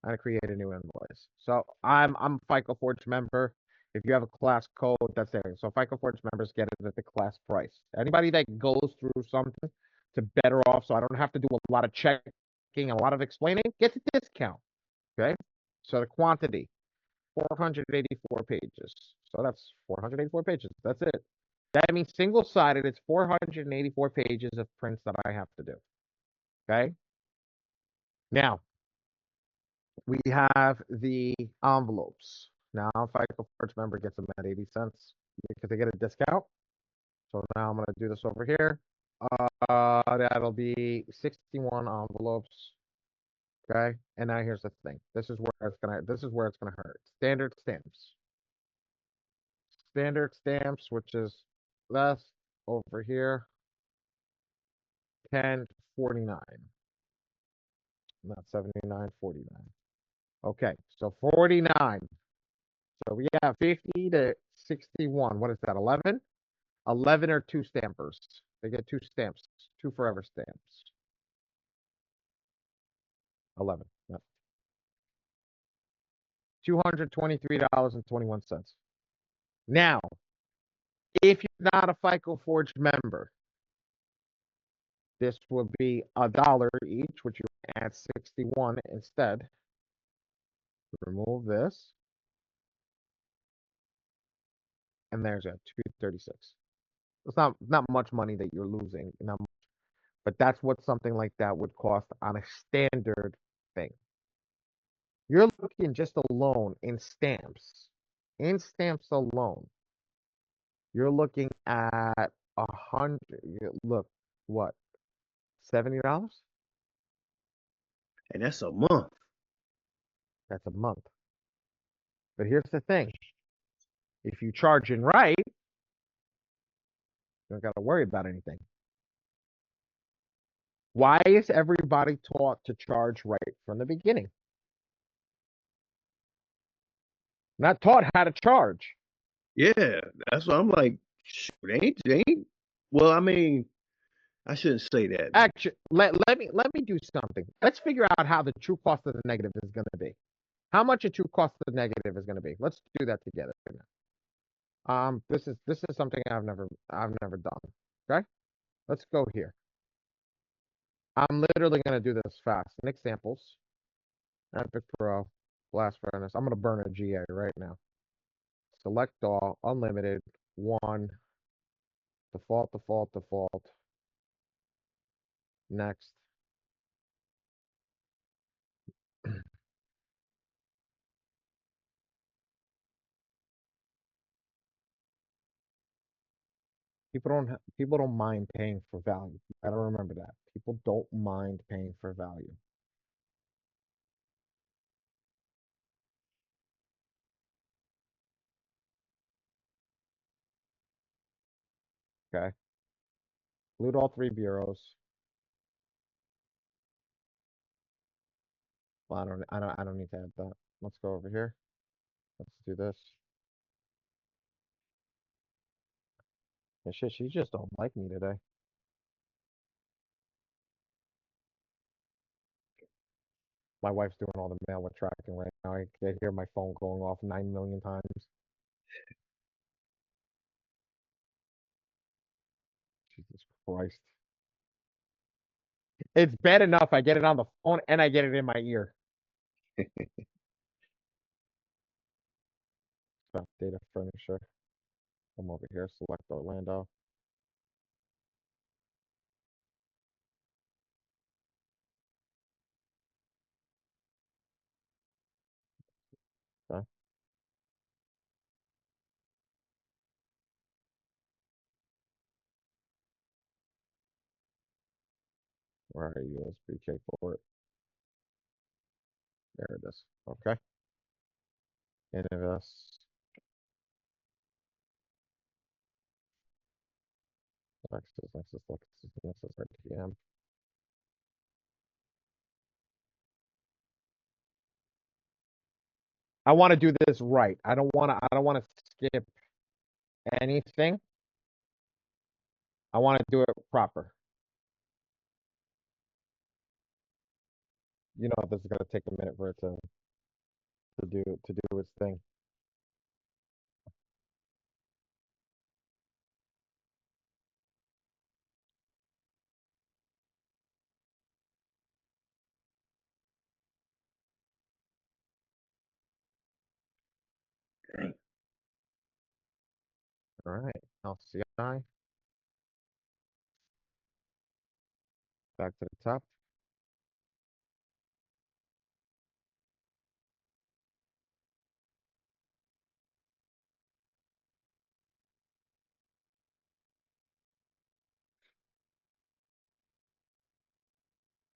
I create a new invoice. So I'm a FICO Forge member. If you have a class code, that's it. So FICO Forge members get it at the class price. Anybody that goes through something to better off, so I don't have to do a lot of checking, a lot of explaining, gets a discount. Okay. So the quantity, 484 pages. So that's 484 pages. That's it. That means single-sided, it's 484 pages of prints that I have to do. Okay. Now, we have the envelopes. Now, if FICO Forge member gets them at 80 cents because they get a discount. So now I'm going to do this over here. That'll be 61 envelopes. Okay. And now here's the thing. This is where it's gonna hurt. Standard stamps. Standard stamps, which is less over here. 1049. Not 79, 49. Okay, so 49. So we have 50 to 61. What is that? 11? 11 are two stampers. They get two stamps, two forever stamps. 11. Yep. $223.21. Now, if you're not a FICO Forge member, this will be $1 each, which you add 61 instead. Remove this. And there's a 236. It's not much money that you're losing, but that's what something like that would cost on a standard thing. You're looking just alone in stamps. In stamps alone, you're looking at 100. Look, what? $70? And that's a month. That's a month. But here's the thing. If you charge it right, you don't got to worry about anything. Why is everybody taught to charge right from the beginning? Not taught how to charge. Yeah, that's what I'm like. Shoot, they ain't. Well, I mean, I shouldn't say that. Actually, let me do something. Let's figure out how the true cost of the negative is going to be. How much a true cost of the negative is going to be. Let's do that together. This is something I've never done. Okay, let's go here. I'm literally going to do this fast. Next samples. Epic Pro, Blast Furnace. I'm going to burn a GA right now. Select all, unlimited, one, default, default, default. Next. People don't mind paying for value. I don't remember that. People don't mind paying for value. Okay. Include all three bureaus. Well, I don't need to add that. Let's go over here. Let's do this. Yeah, shit, she just don't like me today. My wife's doing all the mail with tracking right now. I hear my phone going off 9 million times. Jesus Christ. It's bad enough I get it on the phone and I get it in my ear. So, data furniture. Come over here, select Orlando. Okay. Where are you? USB port. There it is. Okay. Invest. Nexus, RTM. I want to do this right. I don't want to skip anything. I want to do it proper. You know, this is going to take a minute for it to do its thing. Dang. All right. LCI. Back to the top.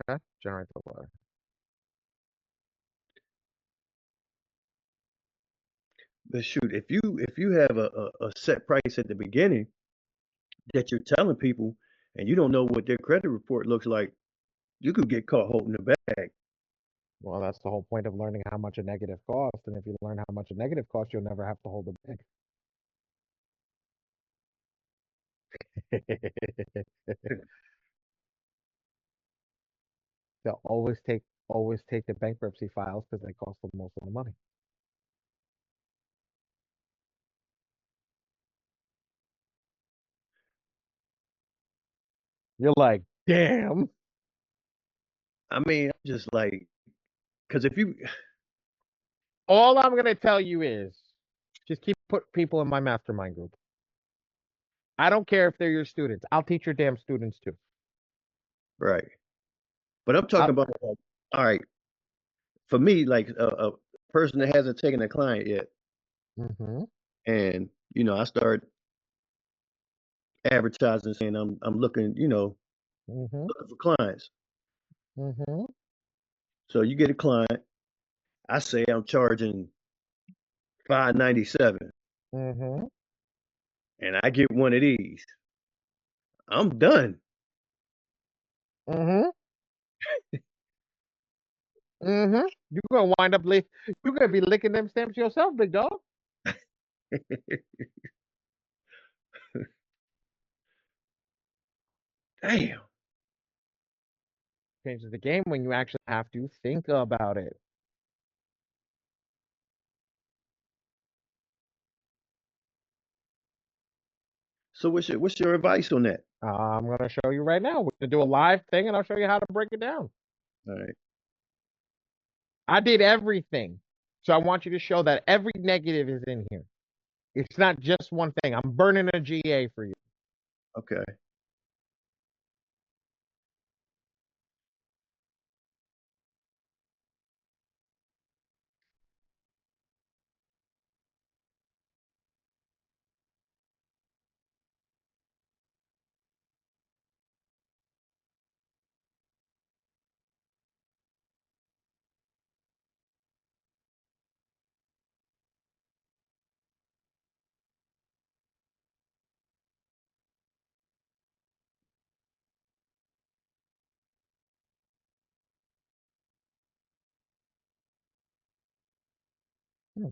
Okay. Generate the letter. But shoot, if you have a set price at the beginning that you're telling people and you don't know what their credit report looks like, you could get caught holding the bag. Well, that's the whole point of learning how much a negative costs. And if you learn how much a negative costs, you'll never have to hold a bag. They'll always take the bankruptcy files because they cost them most of the money. You're like, damn. I mean, I'm just like, because if you, All I'm gonna tell you is just keep put people in my mastermind group. I don't care if they're your students. I'll teach your damn students too. right. But I'm I'll, talking about, like, all right, for me, like a person that hasn't taken a client yet, mm-hmm, and I start advertising saying I'm looking, mm-hmm, looking for clients. mm-hmm, So you get a client, I say I'm charging $597, mm-hmm, and I get one of these, I'm done. mm-hmm, mm-hmm. You're gonna wind up you're gonna be licking them stamps yourself, big dog. Damn. Changes the game when you actually have to think about it. So what's your advice on that? I'm gonna show you right now. We're gonna do a live thing and I'll show you how to break it down. All right. I did everything. So I want you to show that every negative is in here. It's not just one thing. I'm burning a GA for you. Okay. Hmm.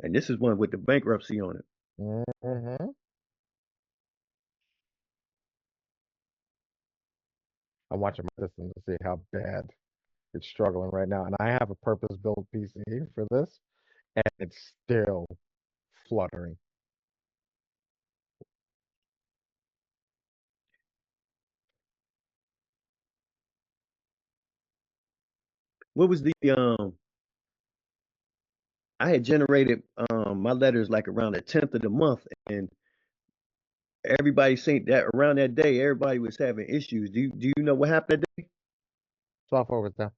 And this is one with the bankruptcy on it. Mm-hmm. I'm watching my system to see how bad it's struggling right now. And I have a purpose-built PC for this, and it's still fluttering. What was the I had generated my letters like around the 10th of the month, and everybody saying that around that day everybody was having issues. Do you know what happened that day? Software was down.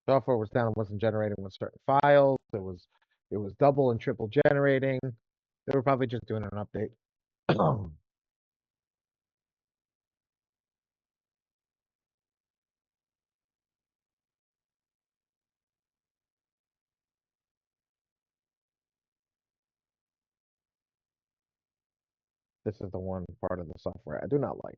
Software was down. It wasn't generating with certain files. It was double and triple generating. They were probably just doing an update. This is the one part of the software I do not like.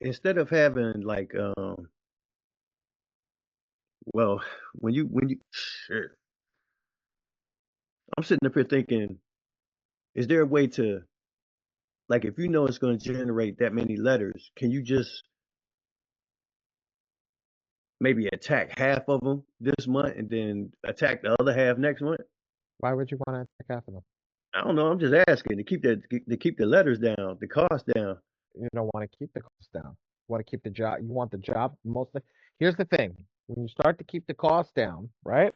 Instead of having like well, when you shit, I'm sitting up here thinking, is there a way to, like, if you know it's going to generate that many letters, can you just maybe attack half of them this month and then attack the other half next month? Why would you want to attack half of them? I don't know. I'm just asking to keep the letters down, the cost down. You don't want to keep the cost down. You want to keep the job. You want the job mostly. Here's the thing: when you start to keep the cost down, right?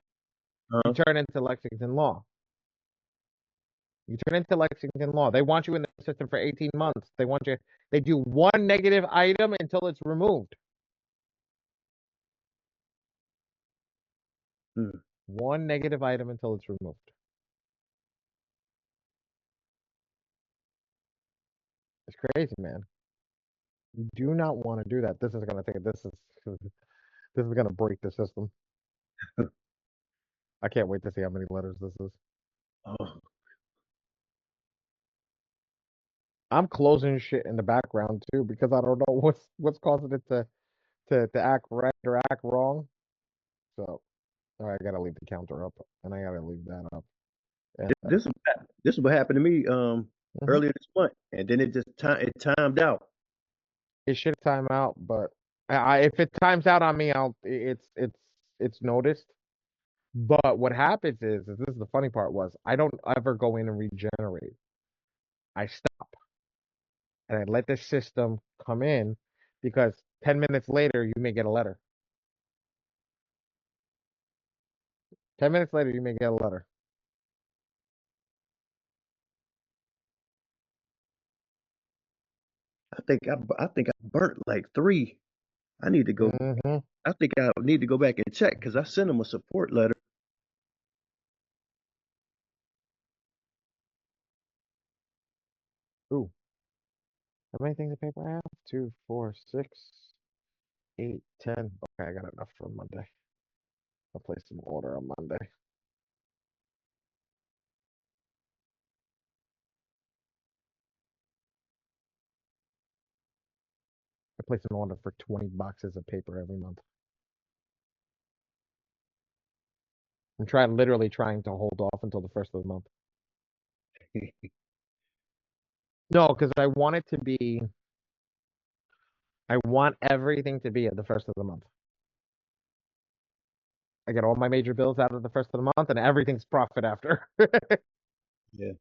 You Uh, turn into Lexington Law. You turn into Lexington Law. They want you in the system for 18 months. They want you. They do one negative item until it's removed. hmm. One negative item until it's removed. It's crazy, man. You do not want to do that. This is gonna take. This is gonna break the system. I can't wait to see how many letters this is. Oh, I'm closing shit in the background too because I don't know what's causing it to act right or act wrong. So, all right, I gotta leave the counter up, and I gotta leave that up. And this is what happened to me mhm. earlier this month, and then it timed out. It should time out, but if it times out on me, it's noticed. But what happens is this is the funny part was I don't ever go in and regenerate. I stop and I let the system come in because 10 minutes later you may get a letter. 10 minutes later you may get a letter. I think I burnt like three. I need to go. Hmm. I think I need to go back and check because I sent them a support letter. Ooh, how many things of paper I have? Two, four, 6, 8, 10. Okay, I got enough for Monday. I'll place some order on Monday. I place an order for 20 boxes of paper every month. I'm literally trying to hold off until the first of the month. No, because I want everything to be at the first of the month. I get all my major bills out of the first of the month, and everything's profit after. Yeah.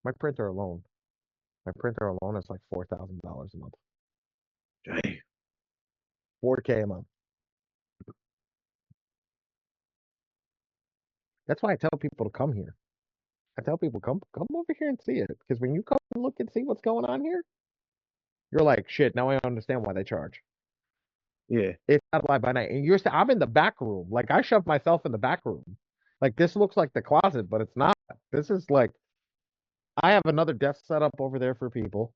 My printer alone, my printer alone is like $4,000 a month, Dang. 4K a month. That's why I tell people to come here. I tell people come over here and see it, because when you come and look and see what's going on here, you're like, shit. Now I understand why they charge. Yeah. It's not live by night. And I'm in the back room. Like I shoved myself in the back room. Like this looks like the closet, but it's not. This is like I have another desk set up over there for people.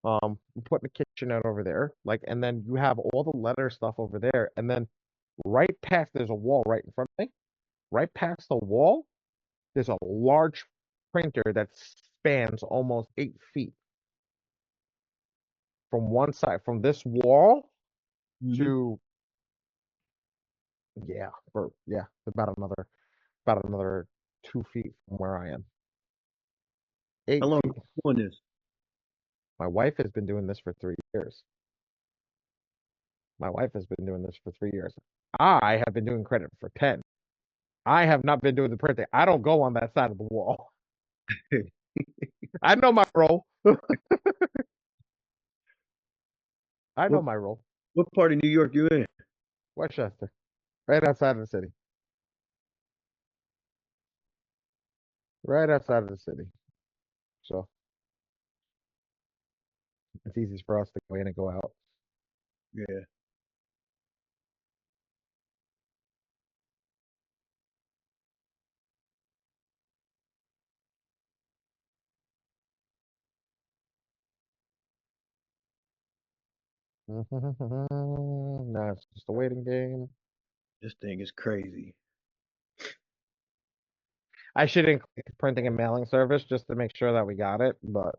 I'm putting a kitchenette over there. Like, and then you have all the letter stuff over there. And then right past there's a wall right in front of me. Right past the wall, there's a large printer that spans almost 8 feet from one side, from this wall Mm-hmm. to yeah, about another 2 feet from where I am. How Eight long feet. you doing this? My wife has been doing this for 3 years. My wife has been doing this for 3 years. I have been doing credit for 10. I have not been doing the printing. I don't go on that side of the wall. I know my role. I know What my role. what part of New York you in? Westchester, right outside of the city. Right outside of the city. So it's easy for us to go in and go out. Yeah. No, it's just a waiting game. This thing is crazy. I should include printing and mailing service just to make sure that we got it, but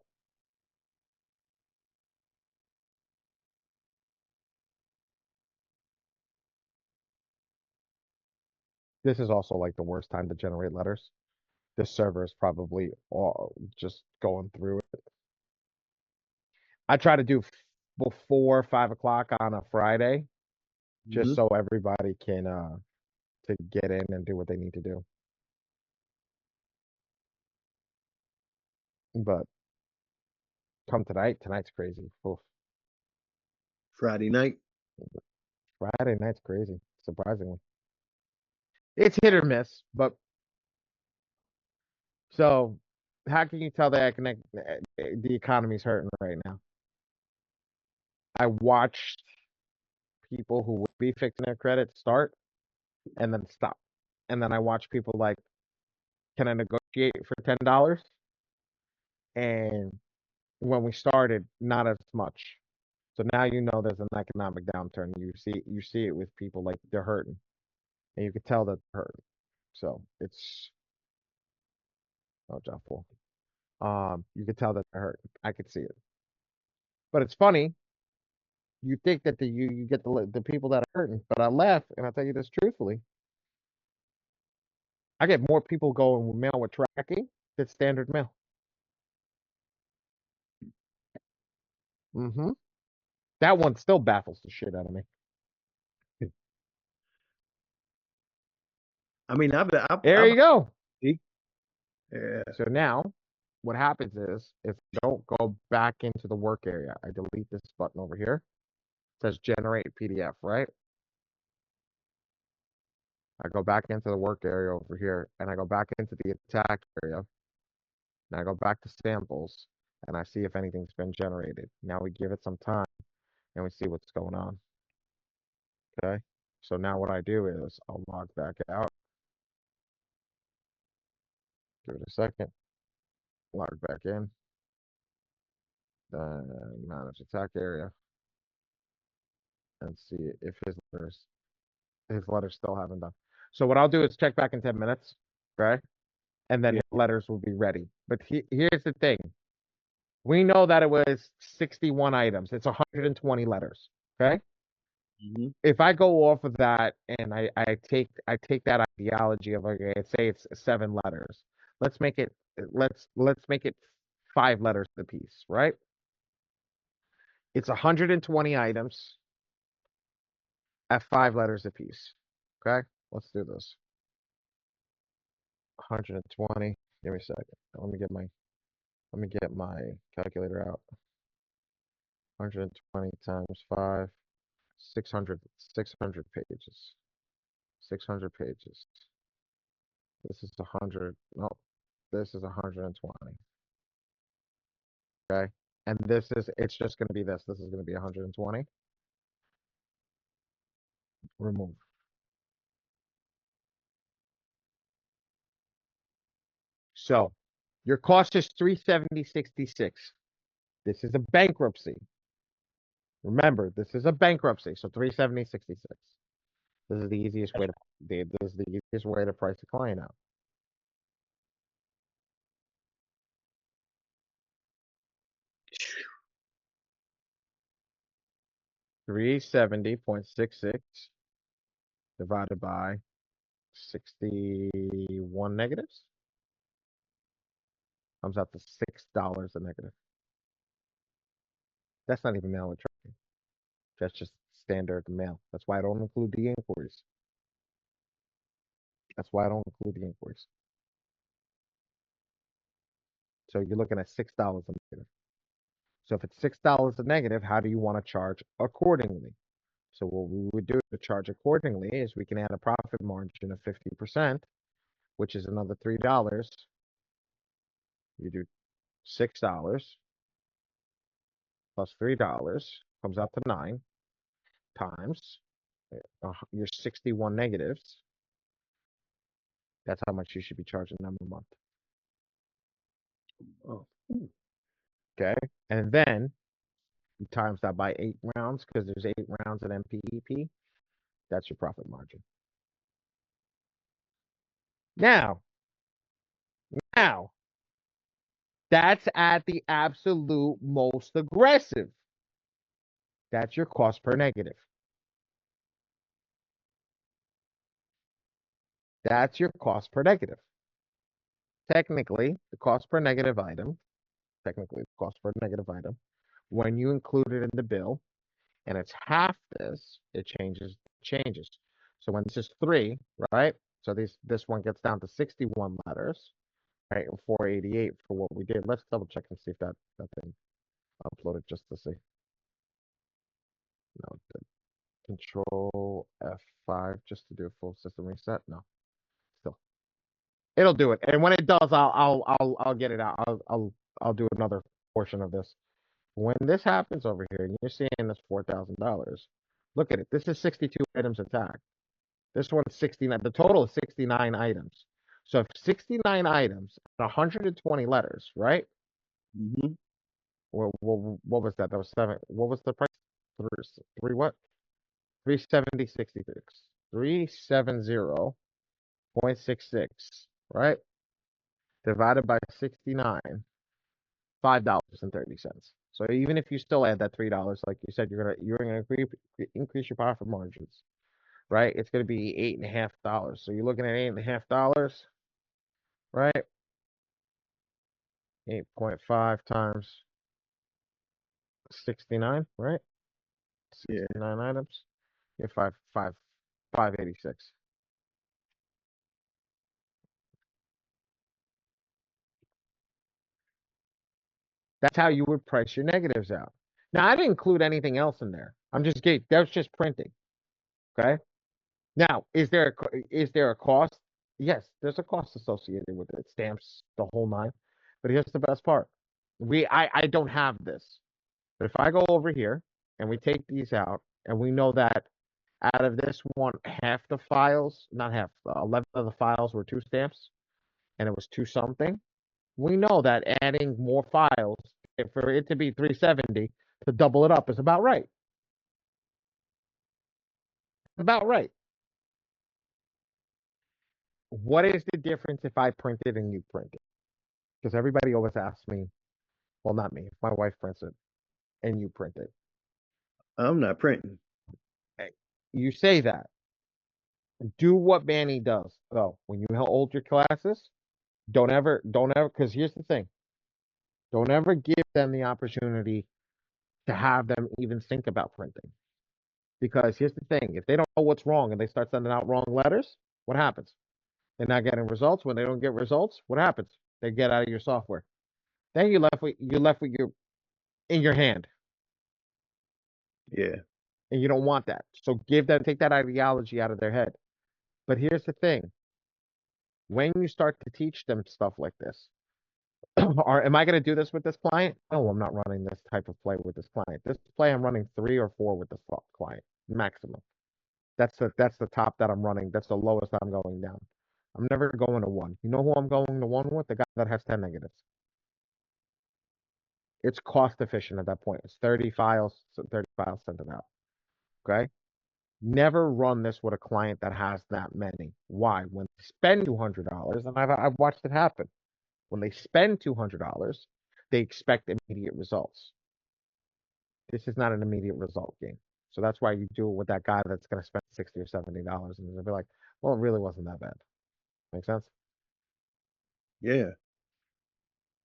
this is also like the worst time to generate letters. This server is probably all just going through it. I try to do before 5 o'clock on a Friday, just Mm-hmm. so everybody can to get in and do what they need to do. But come tonight's crazy. Oof. Friday night. Friday night's crazy, surprisingly. It's hit or miss, but so how can you tell that the economy's hurting right now? I watched people who would be fixing their credit start and then stop. And then I watch people like, can I negotiate for $10? And when we started, not as much. So now you know there's an economic downturn. You see it with people like they're hurting. And you can tell that they're hurting. So it's oh John Paul. You could tell that they're hurting. I could see it. But it's funny. You think that you get the people that are hurting, but I laugh and I tell you this truthfully. I get more people going with mail with tracking than standard mail. Mm-hmm. That one still baffles the shit out of me. I mean, There I've you go. yeah. So now what happens is if I don't go back into the work area, I delete this button over here. It says generate PDF, right? I go back into the work area over here and I go back into the attack area and I go back to samples and I see if anything's been generated. Now we give it some time and we see what's going on. Okay. So now what I do is I'll log back out, give it a second, log back in, then manage attack area and see if his letters still haven't done. So what I'll do is check back in 10 minutes, okay? And then Yeah. his letters will be ready. But here's the thing. We know that it was 61 items. It's 120 letters, okay? Mm-hmm. If I go off of that and I take that ideology of okay, say it's 7 letters. Let's make it let's make it 5 letters a piece, right? It's 120 items at 5 letters a piece. Okay? Let's do this. 120. Give me a second. Let me get my calculator out. 120 times 5, 600 pages. 600 pages. This is 100. No, this is 120. Okay. And it's just going to be this. This is going to be 120. remove. So your cost is 370.66. This is a bankruptcy. Remember, this is a bankruptcy, so 370.66. This is the easiest way to price a client out. $370.66 divided by 61 negatives comes out to $6 a negative. That's not even mail tracking. That's just standard mail. That's why I don't include the inquiries. That's why I don't include the inquiries. So you're looking at $6 a negative. So if it's $6 a negative, how do you want to charge accordingly? So what we would do to charge accordingly is we can add a profit margin of 50%, which is another $3. You do $6 plus $3 comes out to 9 times your 61 negatives. That's how much you should be charging them a month. Oh. Okay. And then you times that by 8 rounds because there's 8 rounds at MPEP. That's your profit margin. Now, that's at the absolute most aggressive. That's your cost per negative. That's your cost per negative. Technically, the cost per negative item, when you include it in the bill, and it's half this, it changes. So when this is 3, right? So this one gets down to 61 letters, right? And 488 for what we did. Let's double check and see if that thing uploaded just to see. No, it did. Control F5 just to do a full system reset. No, still, it'll do it. And when it does, I'll get it out. I'll do another portion of this. When this happens over here, and you're seeing this $4,000, look at it. This is 62 items attacked. This one's 69. The total is 69 items. So if 69 items, 120 letters, right? Mm-hmm. What was that? That was 7. What was the price? Three what? 370.66. 370.66, right? Divided by 69, $5.30. So even if you still add that $3, like you said, you're gonna increase your profit margins, right? It's gonna be $8.50. So you're looking at $8.50, right? 8.5 times 69, right? Yeah. 69 items. You're 586. That's how you would price your negatives out. Now I didn't include anything else in there. That's just printing. Okay. Now, is there a cost? Yes, there's a cost associated with it. Stamps, the whole nine. But here's the best part. I don't have this. But if I go over here and we take these out and we know that out of this one, half the files, not half, 11 of the files were 2 stamps and it was 2 something. We know that adding more files for it to be 370 to double it up is about right. About right. What is the difference if I print it and you print it? Because everybody always asks me, well, not me, if my wife prints it and you print it. I'm not printing. You say that. Do what Manny does, though. When you hold your classes, don't ever, because here's the thing. Don't ever give them the opportunity to have them even think about printing. Because here's the thing. If they don't know what's wrong and they start sending out wrong letters, what happens? They're not getting results. When they don't get results, what happens? They get out of your software. Then you're left with your in your hand. Yeah. And you don't want that. So take that ideology out of their head. But here's the thing. When you start to teach them stuff like this, or am I going to do this with this client? No, I'm not running this type of play with this client. This play, I'm running 3 or 4 with this client, maximum. That's the top that I'm running. That's the lowest I'm going down. I'm never going to 1. You know who I'm going to 1 with? The guy that has 10 negatives. It's cost efficient at that point. It's 30 files, so 30 files sent it out. Okay? Never run this with a client that has that many. Why? When they spend $200, and I've watched it happen. When they spend $200, they expect immediate results. This is not an immediate result game. So that's why you do it with that guy that's going to spend $60 or $70, and they'll be like, well, it really wasn't that bad. Make sense? Yeah.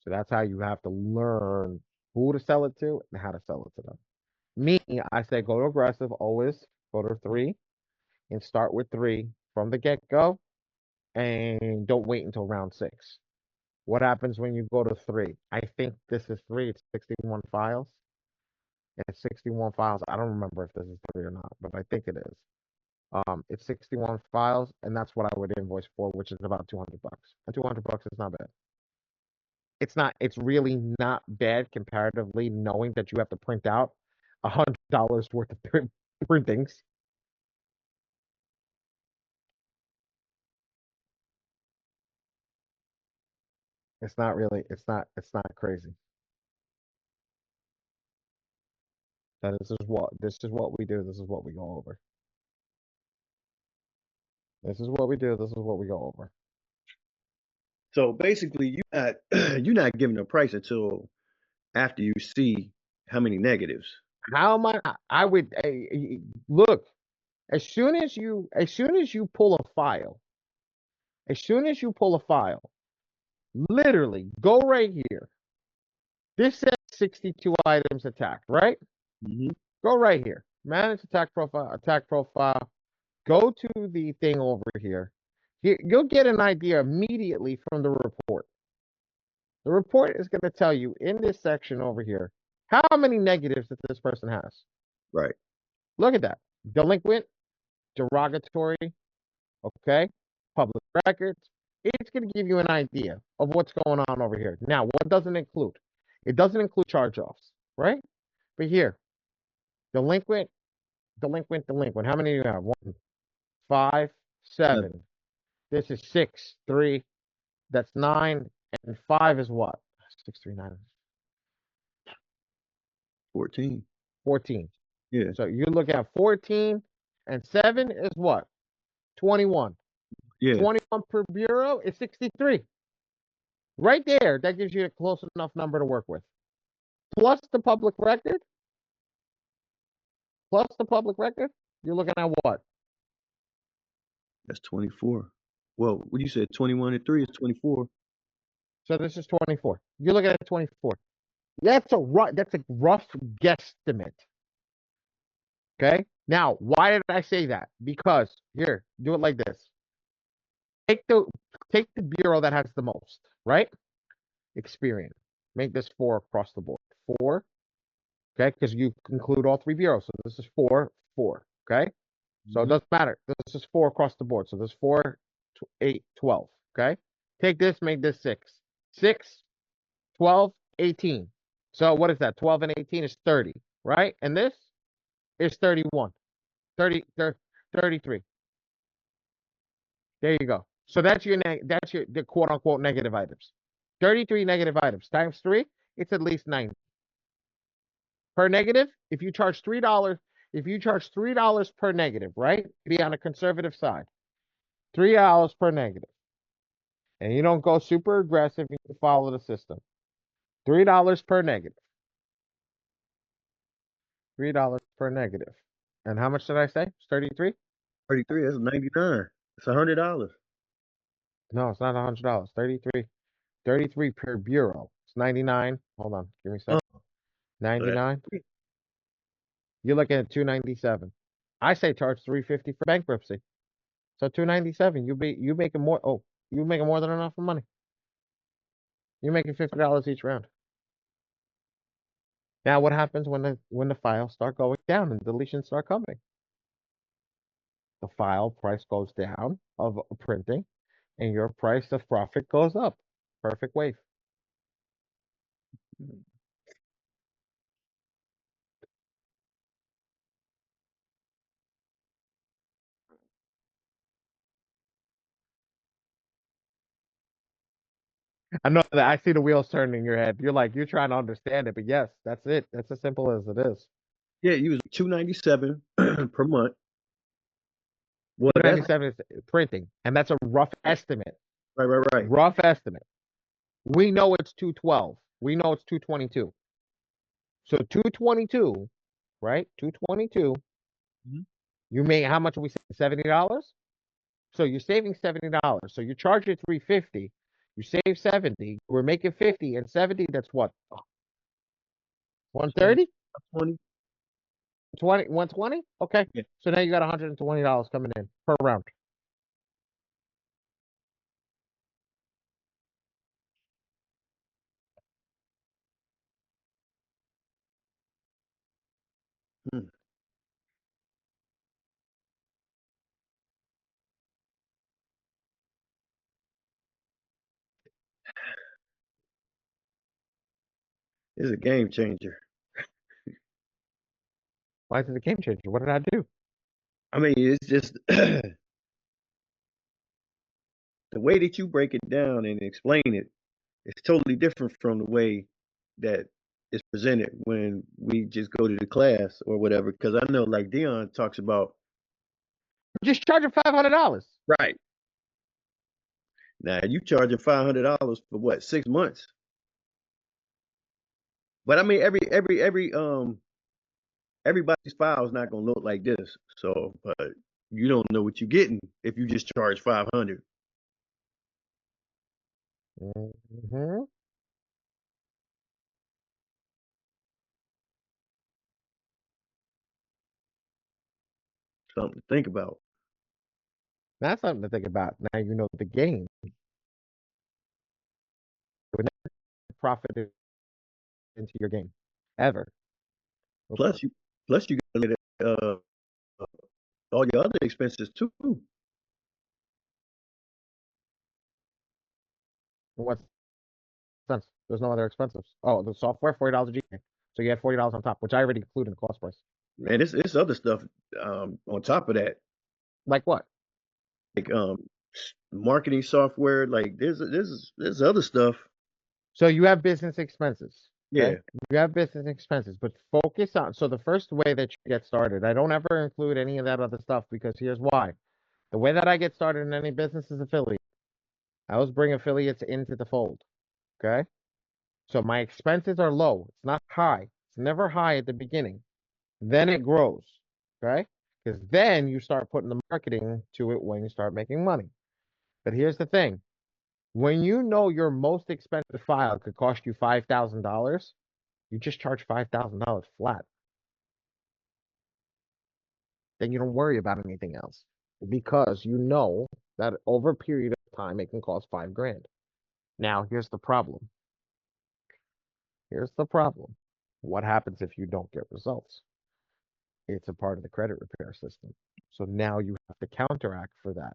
So that's how you have to learn who to sell it to and how to sell it to them. Me, I say go to aggressive, always go to 3 and start with 3 from the get-go, and don't wait until round 6. What happens when you go to 3? I think this is 3. It's 61 files. And it's 61 files. I don't remember if this is 3 or not, but I think it is. It's 61 files, and that's what I would invoice for, which is about 200 bucks. And 200 bucks is not bad. It's really not bad comparatively, knowing that you have to print out $100 worth of printings. It's not really, it's not crazy. That this is what we do. This is what we go over. This is what we do. This is what we go over. So basically, you're not giving a price until after you see how many negatives. How am I would look, as soon as you pull a file, literally go right here. This says 62 items attacked, right? Mm-hmm. Go right here. Manage attack profile. Go to the thing over here. You'll get an idea immediately from the report. The report is going to tell you in this section over here how many negatives that this person has. Right. Look at that. Delinquent, derogatory, okay? Public records. It's going to give you an idea of what's going on over here. Now, what doesn't include? It doesn't include charge-offs, right? But here, delinquent. How many do you have? 1, 5, 7. This is 6, 3. That's 9, and 5 is what? 6, 3, 9. 14. 14. Yeah. So you're looking at 14, and 7 is what? 21. Yeah. 21 per bureau is 63. Right there, that gives you a close enough number to work with. Plus the public record, you're looking at what? That's 24. Well, what you said, 21 and 3 is 24. So this is 24. You're looking at 24. That's a rough guesstimate. Okay? Now, why did I say that? Because here, do it like this. Take the bureau that has the most, right? Experience. Make this 4 across the board. 4. Okay, because you include all 3 bureaus. So this is 4, 4. Okay? So it doesn't matter. This is 4 across the board. So there's 4, 8, 12. Okay? Take this, make this 6. 6, 12, 18. So what is that? 12 and 18 is 30, right? And this is 31. 33. There you go. So that's the quote unquote negative items. 33 negative items times 3, it's at least 90. Per negative, if you charge $3 per negative, right? Be on a conservative side. $3 per negative. And you don't go super aggressive, you follow the system. $3 per negative. $3 per negative. And how much did I say? It's 33? 33, that's 99. It's $100. No, it's not $100. 33. 33 per bureau. It's 99. Hold on. Give me a second. Oh, so 99. You're looking at 297. I say charge 350 for bankruptcy. So 297. You making more. Oh, you making more than enough for money. You're making $50 each round. Now, what happens when the files start going down and deletions start coming? The file price goes down of printing, and your price of profit goes up. Perfect wave. I know that I see the wheels turning in your head. You're like, you're trying to understand it, but yes, that's it. That's as simple as it is. Yeah, you was 297 per month. Well, that's 297 is printing, and that's a rough estimate. right. Rough estimate. We know it's 212. We know it's 222. So 222, right? 222. Mhm. You make how much are we saving? $70? So you're saving $70. So you charge it 350. You save 70. We're making 50 and 70. That's what? 130? 20. 20, 120? Okay. Yeah. So now you got $120 coming in per round. Hmm. It's a game changer. Why is it a game changer? What did I do? I mean, it's just the way that you break it down and explain it is totally different from the way that it's presented when we just go to the class or whatever. Because I know, like Dion talks about, Just charge it $500. right now, you charging $500 for what, 6 months? But I mean, everybody's file is not gonna look like this. So, but you don't know what you're getting if you just charge 500. Hmm. Something to think about. That's something to think about. Now you know the game. It would never profit into your game ever. Plus, you got to look at all your other expenses too. What's sense? There's no other expenses. Oh, the software, $40 a G. So you have $40 on top, which I already include in the cost price. Man, it's other stuff on top of that, Like what? like marketing software. Like there's other stuff. So you have business expenses. Okay. Yeah, You have business expenses, but focus on. So the first way that you get started, I don't ever include any of that other stuff because here's why. The way that I get started in any business is affiliate. I always bring affiliates into the fold. Okay. So my expenses are low. It's not high. It's never high at the beginning. Then it grows. Okay. Because then you start putting the marketing to it when you start making money. But here's the thing. When you know your most expensive file could cost you $5,000, you just charge $5,000 flat. Then you don't worry about anything else because you know that over a period of time it can cost 5 grand. Now, here's the problem. Here's the problem. What happens if you don't get results? It's a part of the credit repair system. So now you have to counteract for that.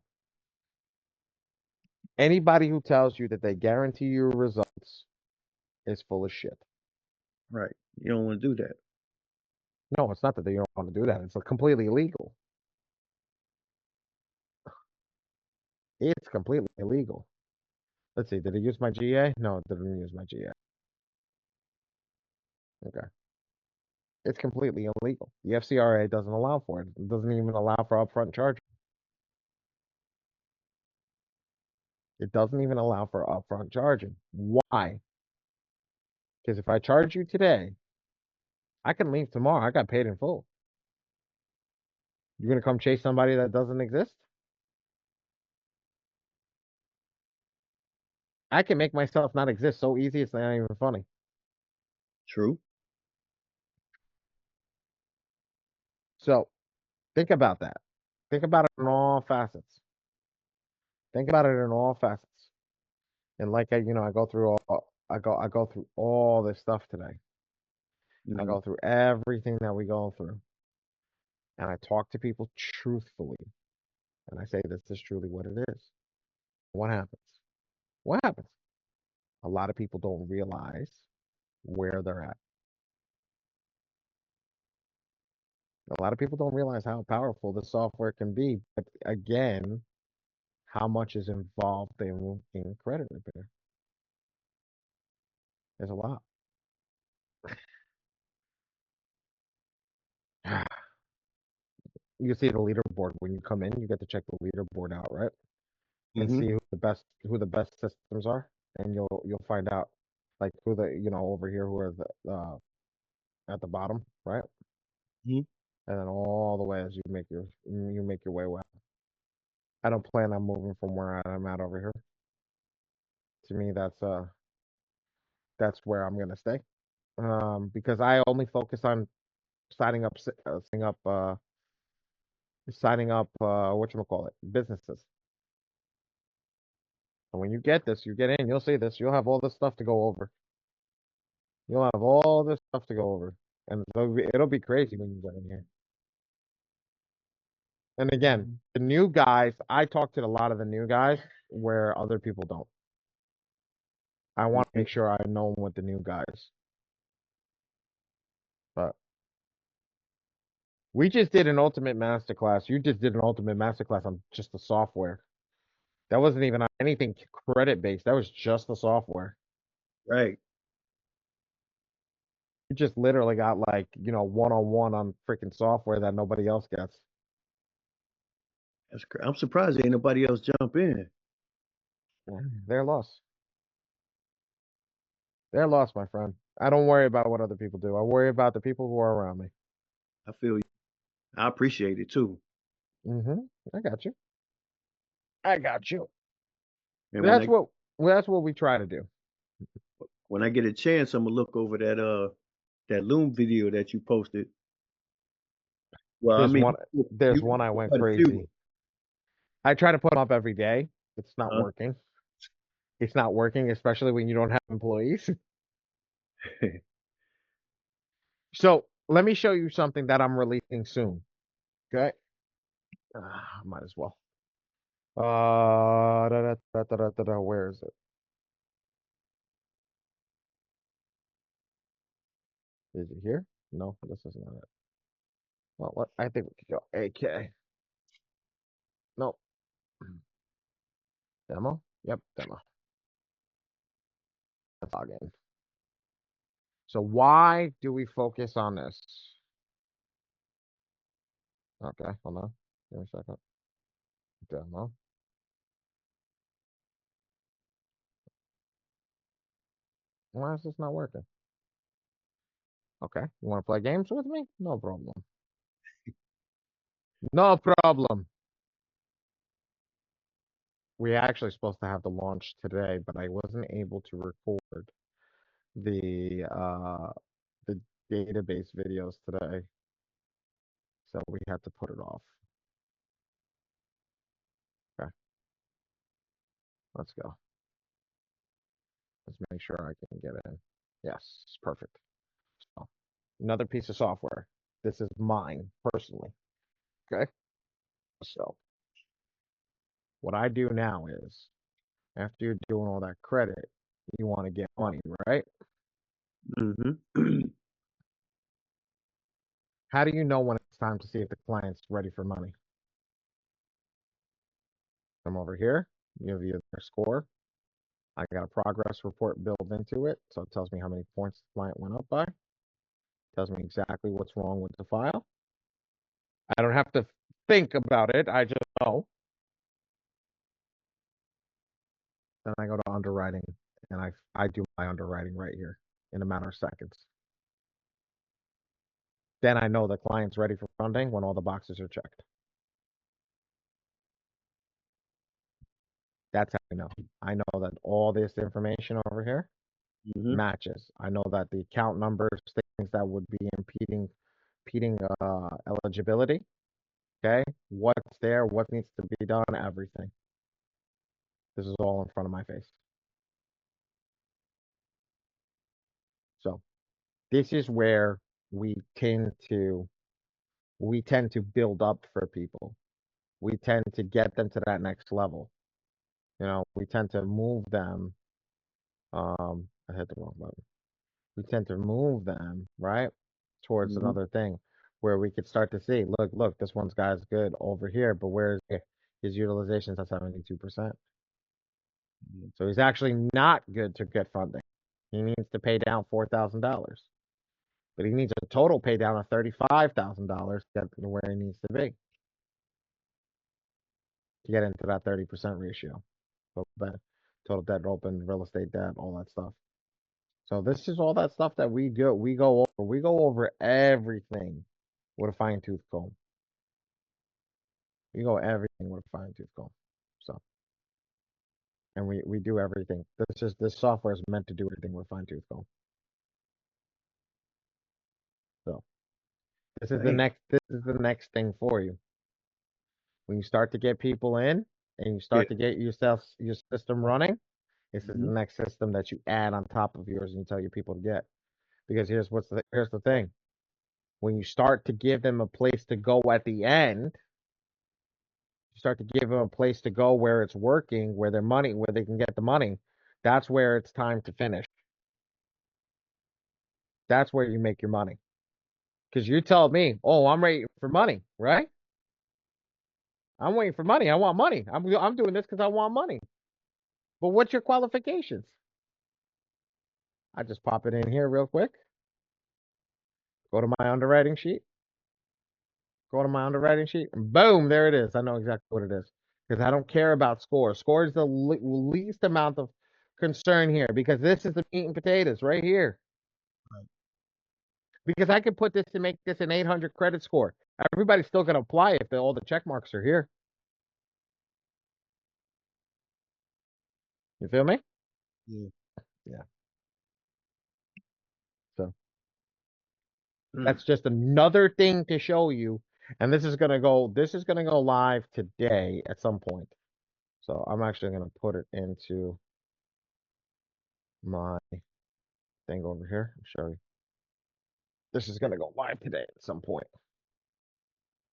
Anybody who tells you that they guarantee you results is full of shit. right. You don't want to do that. No, it's not that they don't want to do that. It's completely illegal. It's completely illegal. Let's see. Did it use my GA? No, it didn't use my GA. Okay. It's completely illegal. The FCRA doesn't allow for it. It doesn't even allow for upfront charge. It doesn't even allow for upfront charging. Why? Because if I charge you today, I can leave tomorrow. I got paid in full. You're gonna come chase somebody that doesn't exist? I can make myself not exist so easy it's not even funny. True. So think about that. Think about it in all facets. Think about it in all facets. And like I go through I go through all this stuff today. I Mhm. go through everything that we go through. And I talk to people truthfully. And I say this is truly what it is. What happens? What happens? A lot of people don't realize where they're at. A lot of people don't realize how powerful the software can be. But again, how much is involved in credit repair? There's a lot. You can see the leaderboard when you come in. You get to check the leaderboard out, right? And Mm-hmm. see who the best systems are, and you'll find out like who the over here who are the at the bottom, right? Mm-hmm. And then all the way as you make your way west. I don't plan on moving from where I'm at over here. To me, that's where I'm gonna stay. Because I only focus on signing up, whatchamacallit, businesses. And when you get this, you get in, you'll see this, you'll have all this stuff to go over. You'll have all this stuff to go over, and it'll be crazy when you get in here. And again, the new guys, I talk to a lot of the new guys where other people don't. I want to Mm-hmm. make sure I know them with the new guys. But we just did an ultimate masterclass. You just did an ultimate masterclass on just the software. That wasn't even on anything credit based. That was just the software. Right. You just literally got like, one-on-one on freaking software that nobody else gets. I'm surprised ain't nobody else jump in. They're lost. They're lost, my friend. I don't worry about what other people do. I worry about the people who are around me. I feel you. I appreciate it too. Mm-hmm. I got you. I got you. And That's what we try to do. when I get a chance, I'm gonna look over that Loom video that you posted. Well, I There's mean, one there's you one I posted went quite a few. crazy. I try to put them up every day. It's not Uh, working. It's not working, especially when you don't have employees. So let me show you something that I'm releasing soon. Okay. Might as well. Where is it? Is it here? No, this is not it. Well, I think we could go AK. No. Demo? Yep, demo. Let's log in. So why do we focus on this? Okay, hold on. Give me a second. Demo. Why is this not working? Okay, you want to play games with me? No problem. No problem. We actually supposed to have the launch today, but I wasn't able to record the database videos today, so we had to put it off. Okay, let's go. Let's make sure I can get in. Yes, perfect. So, another piece of software. This is mine personally. Okay, so what I do now is after you're doing all that credit, you want to get money, right? mm-hmm. How do you know when it's time to see if the client's ready for money? Come over here, you view their score. I got a progress report built into it, so it tells me how many points the client went up by. Tells me exactly what's wrong with the file. I don't have to think about it, I just know. Then I go to underwriting, and I do my underwriting right here in a matter of seconds. Then I know the client's ready for funding when all the boxes are checked. That's how I know. I know that all this information over here Mm-hmm. matches. I know that the account numbers, things that would be impeding eligibility. Okay, what's there, what needs to be done, everything. This is all in front of my face. So this is where we tend to build up for people. We tend to get them to that next level. We tend to move them. I hit the wrong button. We tend to move them, right, towards Mm-hmm. another thing where we could start to see, look, this one's guy's good over here, but where's his utilization's at 72%. So he's actually not good to get funding. He needs to pay down $4,000, but he needs a total pay down of $35,000 to get to where he needs to be to get into that 30% ratio. Total debt, open real estate debt, all that stuff. So this is all that stuff that we do. We go over. We go over everything with a fine tooth comb. We go everything with a fine tooth comb. So, and we do everything. This software is meant to do everything with a fine tooth comb. So this is the Dang. next thing for you. When you start to get people in and you Yeah. start to get your system running, this is the Mhm. next system that you add on top of yours and you tell your people to get. Because here's the thing. When you start to give them a place to go at the end, you start to give them a place to go where it's working, where they can get the money. That's where it's time to finish. That's where you make your money. Because you tell me, oh, I'm waiting for money, right? I'm waiting for money. I want money. I'm doing this because I want money. But what's your qualifications? I just pop it in here real quick. Go to my underwriting sheet. Go to my underwriting sheet, and boom, there it is. I know exactly what it is because I don't care about score. Score is the least amount of concern here because this is the meat and potatoes right here. Right. Because I could put this to make this an 800 credit score. Everybody's still going to apply if all the check marks are here. You feel me? Yeah. Yeah. So Mm. that's just another thing to show you. And this is going to go live today at some point. So I'm actually going to put it into my thing over here. I'll show you. This is going to go live today at some point.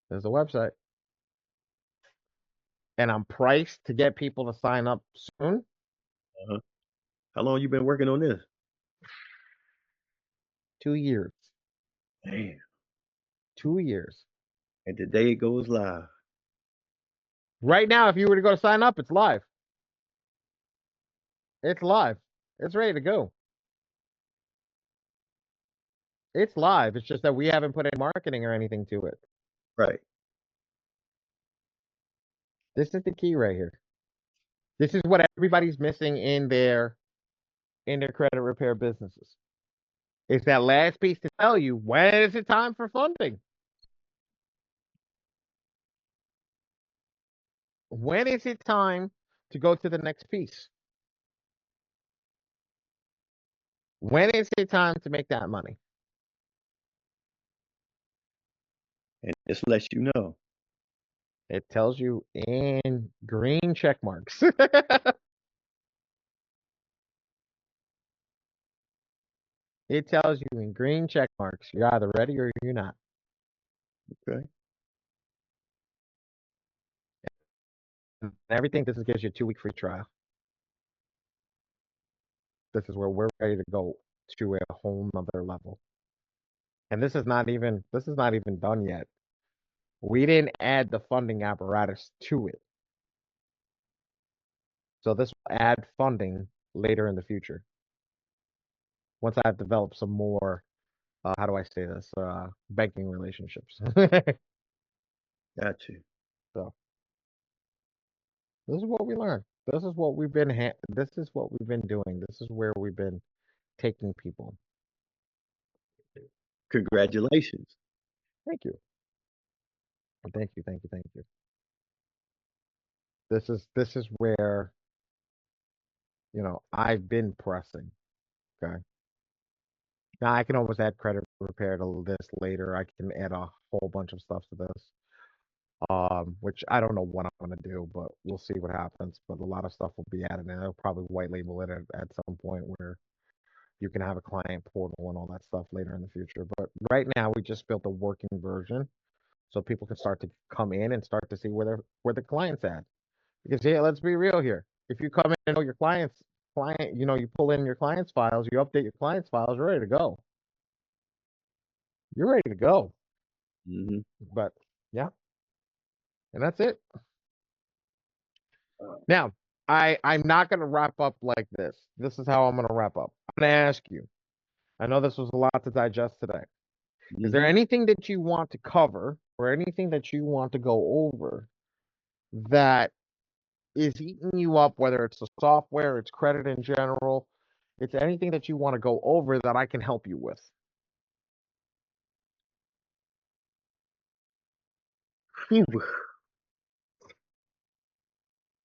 There's a website. And I'm priced to get people to sign up soon. Uh-huh. How long you been working on this? 2 years. Man. 2 years. And today it goes live. Right now, if you were to go to sign up, it's live. It's live. It's ready to go. It's live. It's just that we haven't put any marketing or anything to it. Right. This is the key right here. This is what everybody's missing in their credit repair businesses. It's that last piece to tell you when is it time for funding? When is it time to go to the next piece? When is it time to make that money? And this lets you know. It tells you in green check marks. It tells you in green check marks. You're either ready or you're not. Okay. And everything, this gives you a 2-week free trial. This is where we're ready to go to a whole nother level. And this is not even done yet. We didn't add the funding apparatus to it. So this will add funding later in the future. Once I've developed some more, how do I say this, banking relationships. Got you. So this is what we learned. This is what we've been doing. This is where we've been taking people. Congratulations. Thank you. Thank you. Thank you. Thank you. This is where, I've been pressing. Okay. Now I can always add credit repair to this later. I can add a whole bunch of stuff to this. Which I don't know what I'm gonna do, but we'll see what happens. But a lot of stuff will be added and I'll probably white label it at some point where you can have a client portal and all that stuff later in the future. But right now we just built a working version so people can start to come in and start to see where the client's at. Because yeah, let's be real here. If you come in and know your you pull in your client's files, you update your client's files, you're ready to go. You're ready to go. Mm-hmm. But yeah, and that's it. Now, I'm not gonna wrap up like this. This is how I'm gonna wrap up. I'm gonna ask you. I know this was a lot to digest today. Is there Hmm. anything that you want to cover or anything that you want to go over that is eating you up, whether it's the software, it's credit in general, it's anything that you want to go over that I can help you with?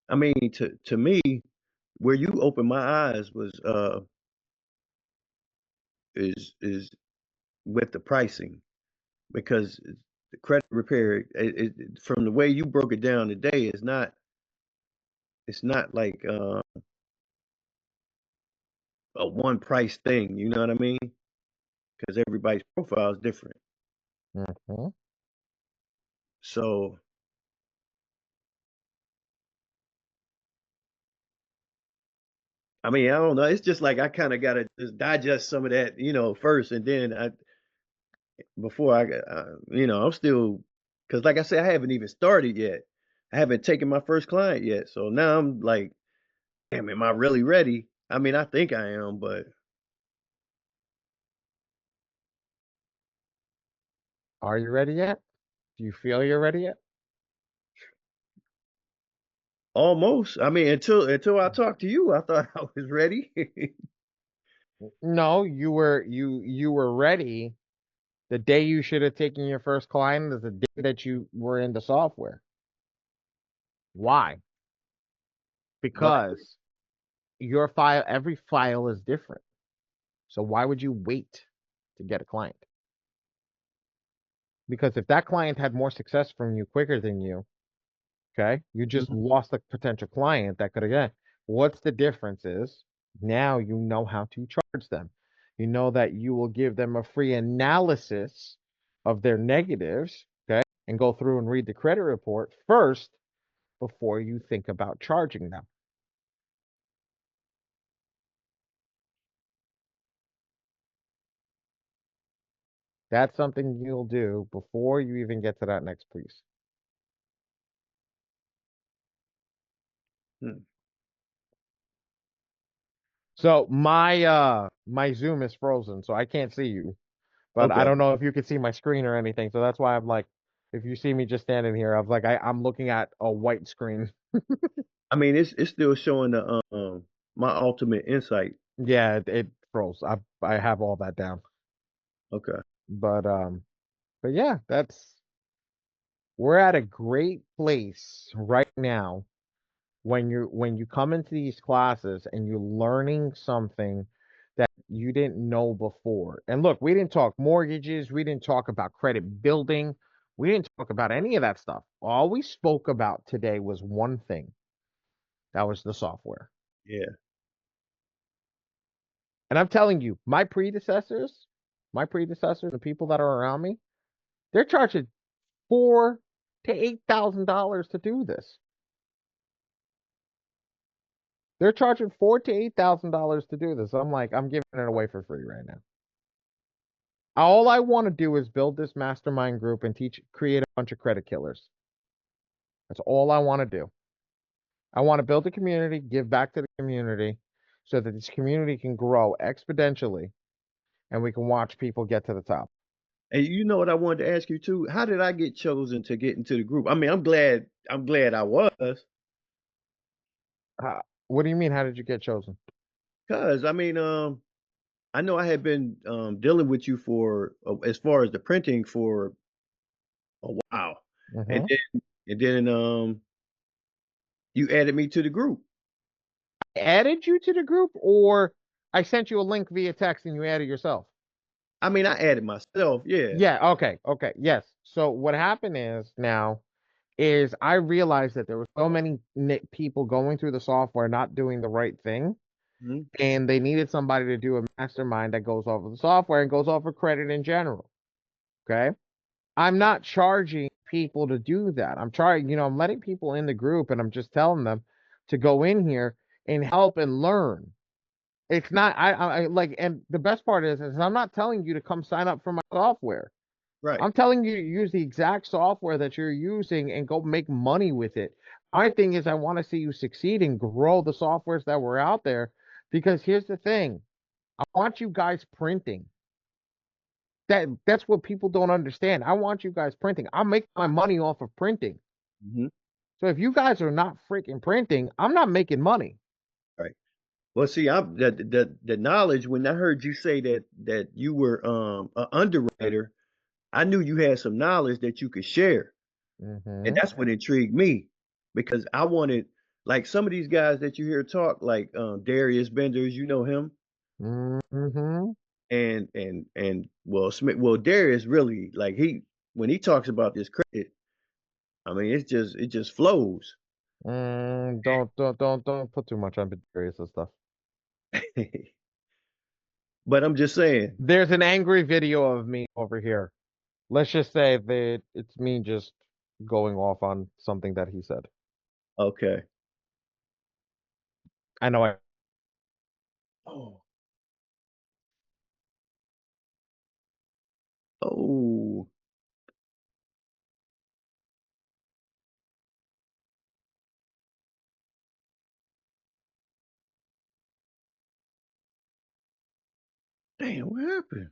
I mean, to me, where you opened my eyes was is with the pricing because the credit repair from the way you broke it down today is not it's not like a one price thing. You know what I mean? Because everybody's profile is different. Mhm. So I mean, I don't know. It's just like I kind of got to just digest some of that, first, and then before I'm still, because like I said, I haven't even started yet. I haven't taken my first client yet. So now I'm like, damn, am I really ready? I mean, I think I am, but Are you ready yet? Do you feel you're ready yet? almost. I mean, until I talked to you, I thought I was ready. No, you were ready. The day you should have taken your first client is the day that you were in the software. Why? Why? Because every file is different. So why would you wait to get a client? Because if that client had more success from you quicker than you, okay, you just Mhm. lost a potential client that could again. What's the difference is now you know how to charge them. You know that you will give them a free analysis of their negatives, okay, and go through and read the credit report first before you think about charging them. That's something you'll do before you even get to that next piece. Hmm. So my Zoom is frozen, so I can't see you. But I Okay. don't know if you can see my screen or anything. So that's why I'm like, if you see me just standing here, I'm like I'm looking at a white screen. I mean, it's still showing the my ultimate insight. Yeah, it froze. I have all that down. Okay. But yeah, that's we're at a great place right now when you come into these classes and you're learning something that you didn't know before. And look, we didn't talk mortgages, we didn't talk about credit building, we didn't talk about any of that stuff. All we spoke about today was one thing. That was the software. Yeah. And I'm telling you, the people that are around me, they're charging $4,000 to $8,000 to do this. They're charging $4,000 to $8,000 to do this. I'm like, I'm giving it away for free right now. All I want to do is build this mastermind group and create a bunch of credit killers. That's all I want to do. I want to build a community, give back to the community so that this community can grow exponentially and we can watch people get to the top. And you know what I wanted to ask you too? How did I get chosen to get into the group? I mean, I'm glad I was, What do you mean? How did you get chosen? cause I mean, I know I had been dealing with you for as far as the printing for a while, and Hmm. then you added me to the group. Added you to the group, or I sent you a link via text and you added yourself? I mean, I added myself, yeah. Yeah. Okay. Okay. Yes. So what happened is I realized that there were so many people going through the software not doing the right thing, Mhm. and they needed somebody to do a mastermind that goes off of the software and goes off of credit in general. Okay. I'm not charging people to do that. I'm letting people in the group and I'm just telling them to go in here and help and learn. It's not, I like, and the best part is I'm not telling you to come sign up for my software. Right. I'm telling you to use the exact software that you're using and go make money with it. My thing is I want to see you succeed and grow the softwares that were out there because here's the thing. I want you guys printing. That's what people don't understand. I want you guys printing. I make my money off of printing. Hmm. So if you guys are not freaking printing, I'm not making money. Right. Well, see, I'm the knowledge when I heard you say that you were an underwriter, I knew you had some knowledge that you could share. And Mm-hmm. that's what intrigued me because I wanted like some of these guys that you hear talk, like Darius Benders, you know him, Mm-hmm. and well Smith, well Darius really like he when he talks about this credit, I mean it just flows. Don't put too much on Darius and stuff. But I'm just saying, There's an angry video of me over here. Let's just say that it's me just going off on something that he said. okay. I know I Oh, oh, damn, what happened?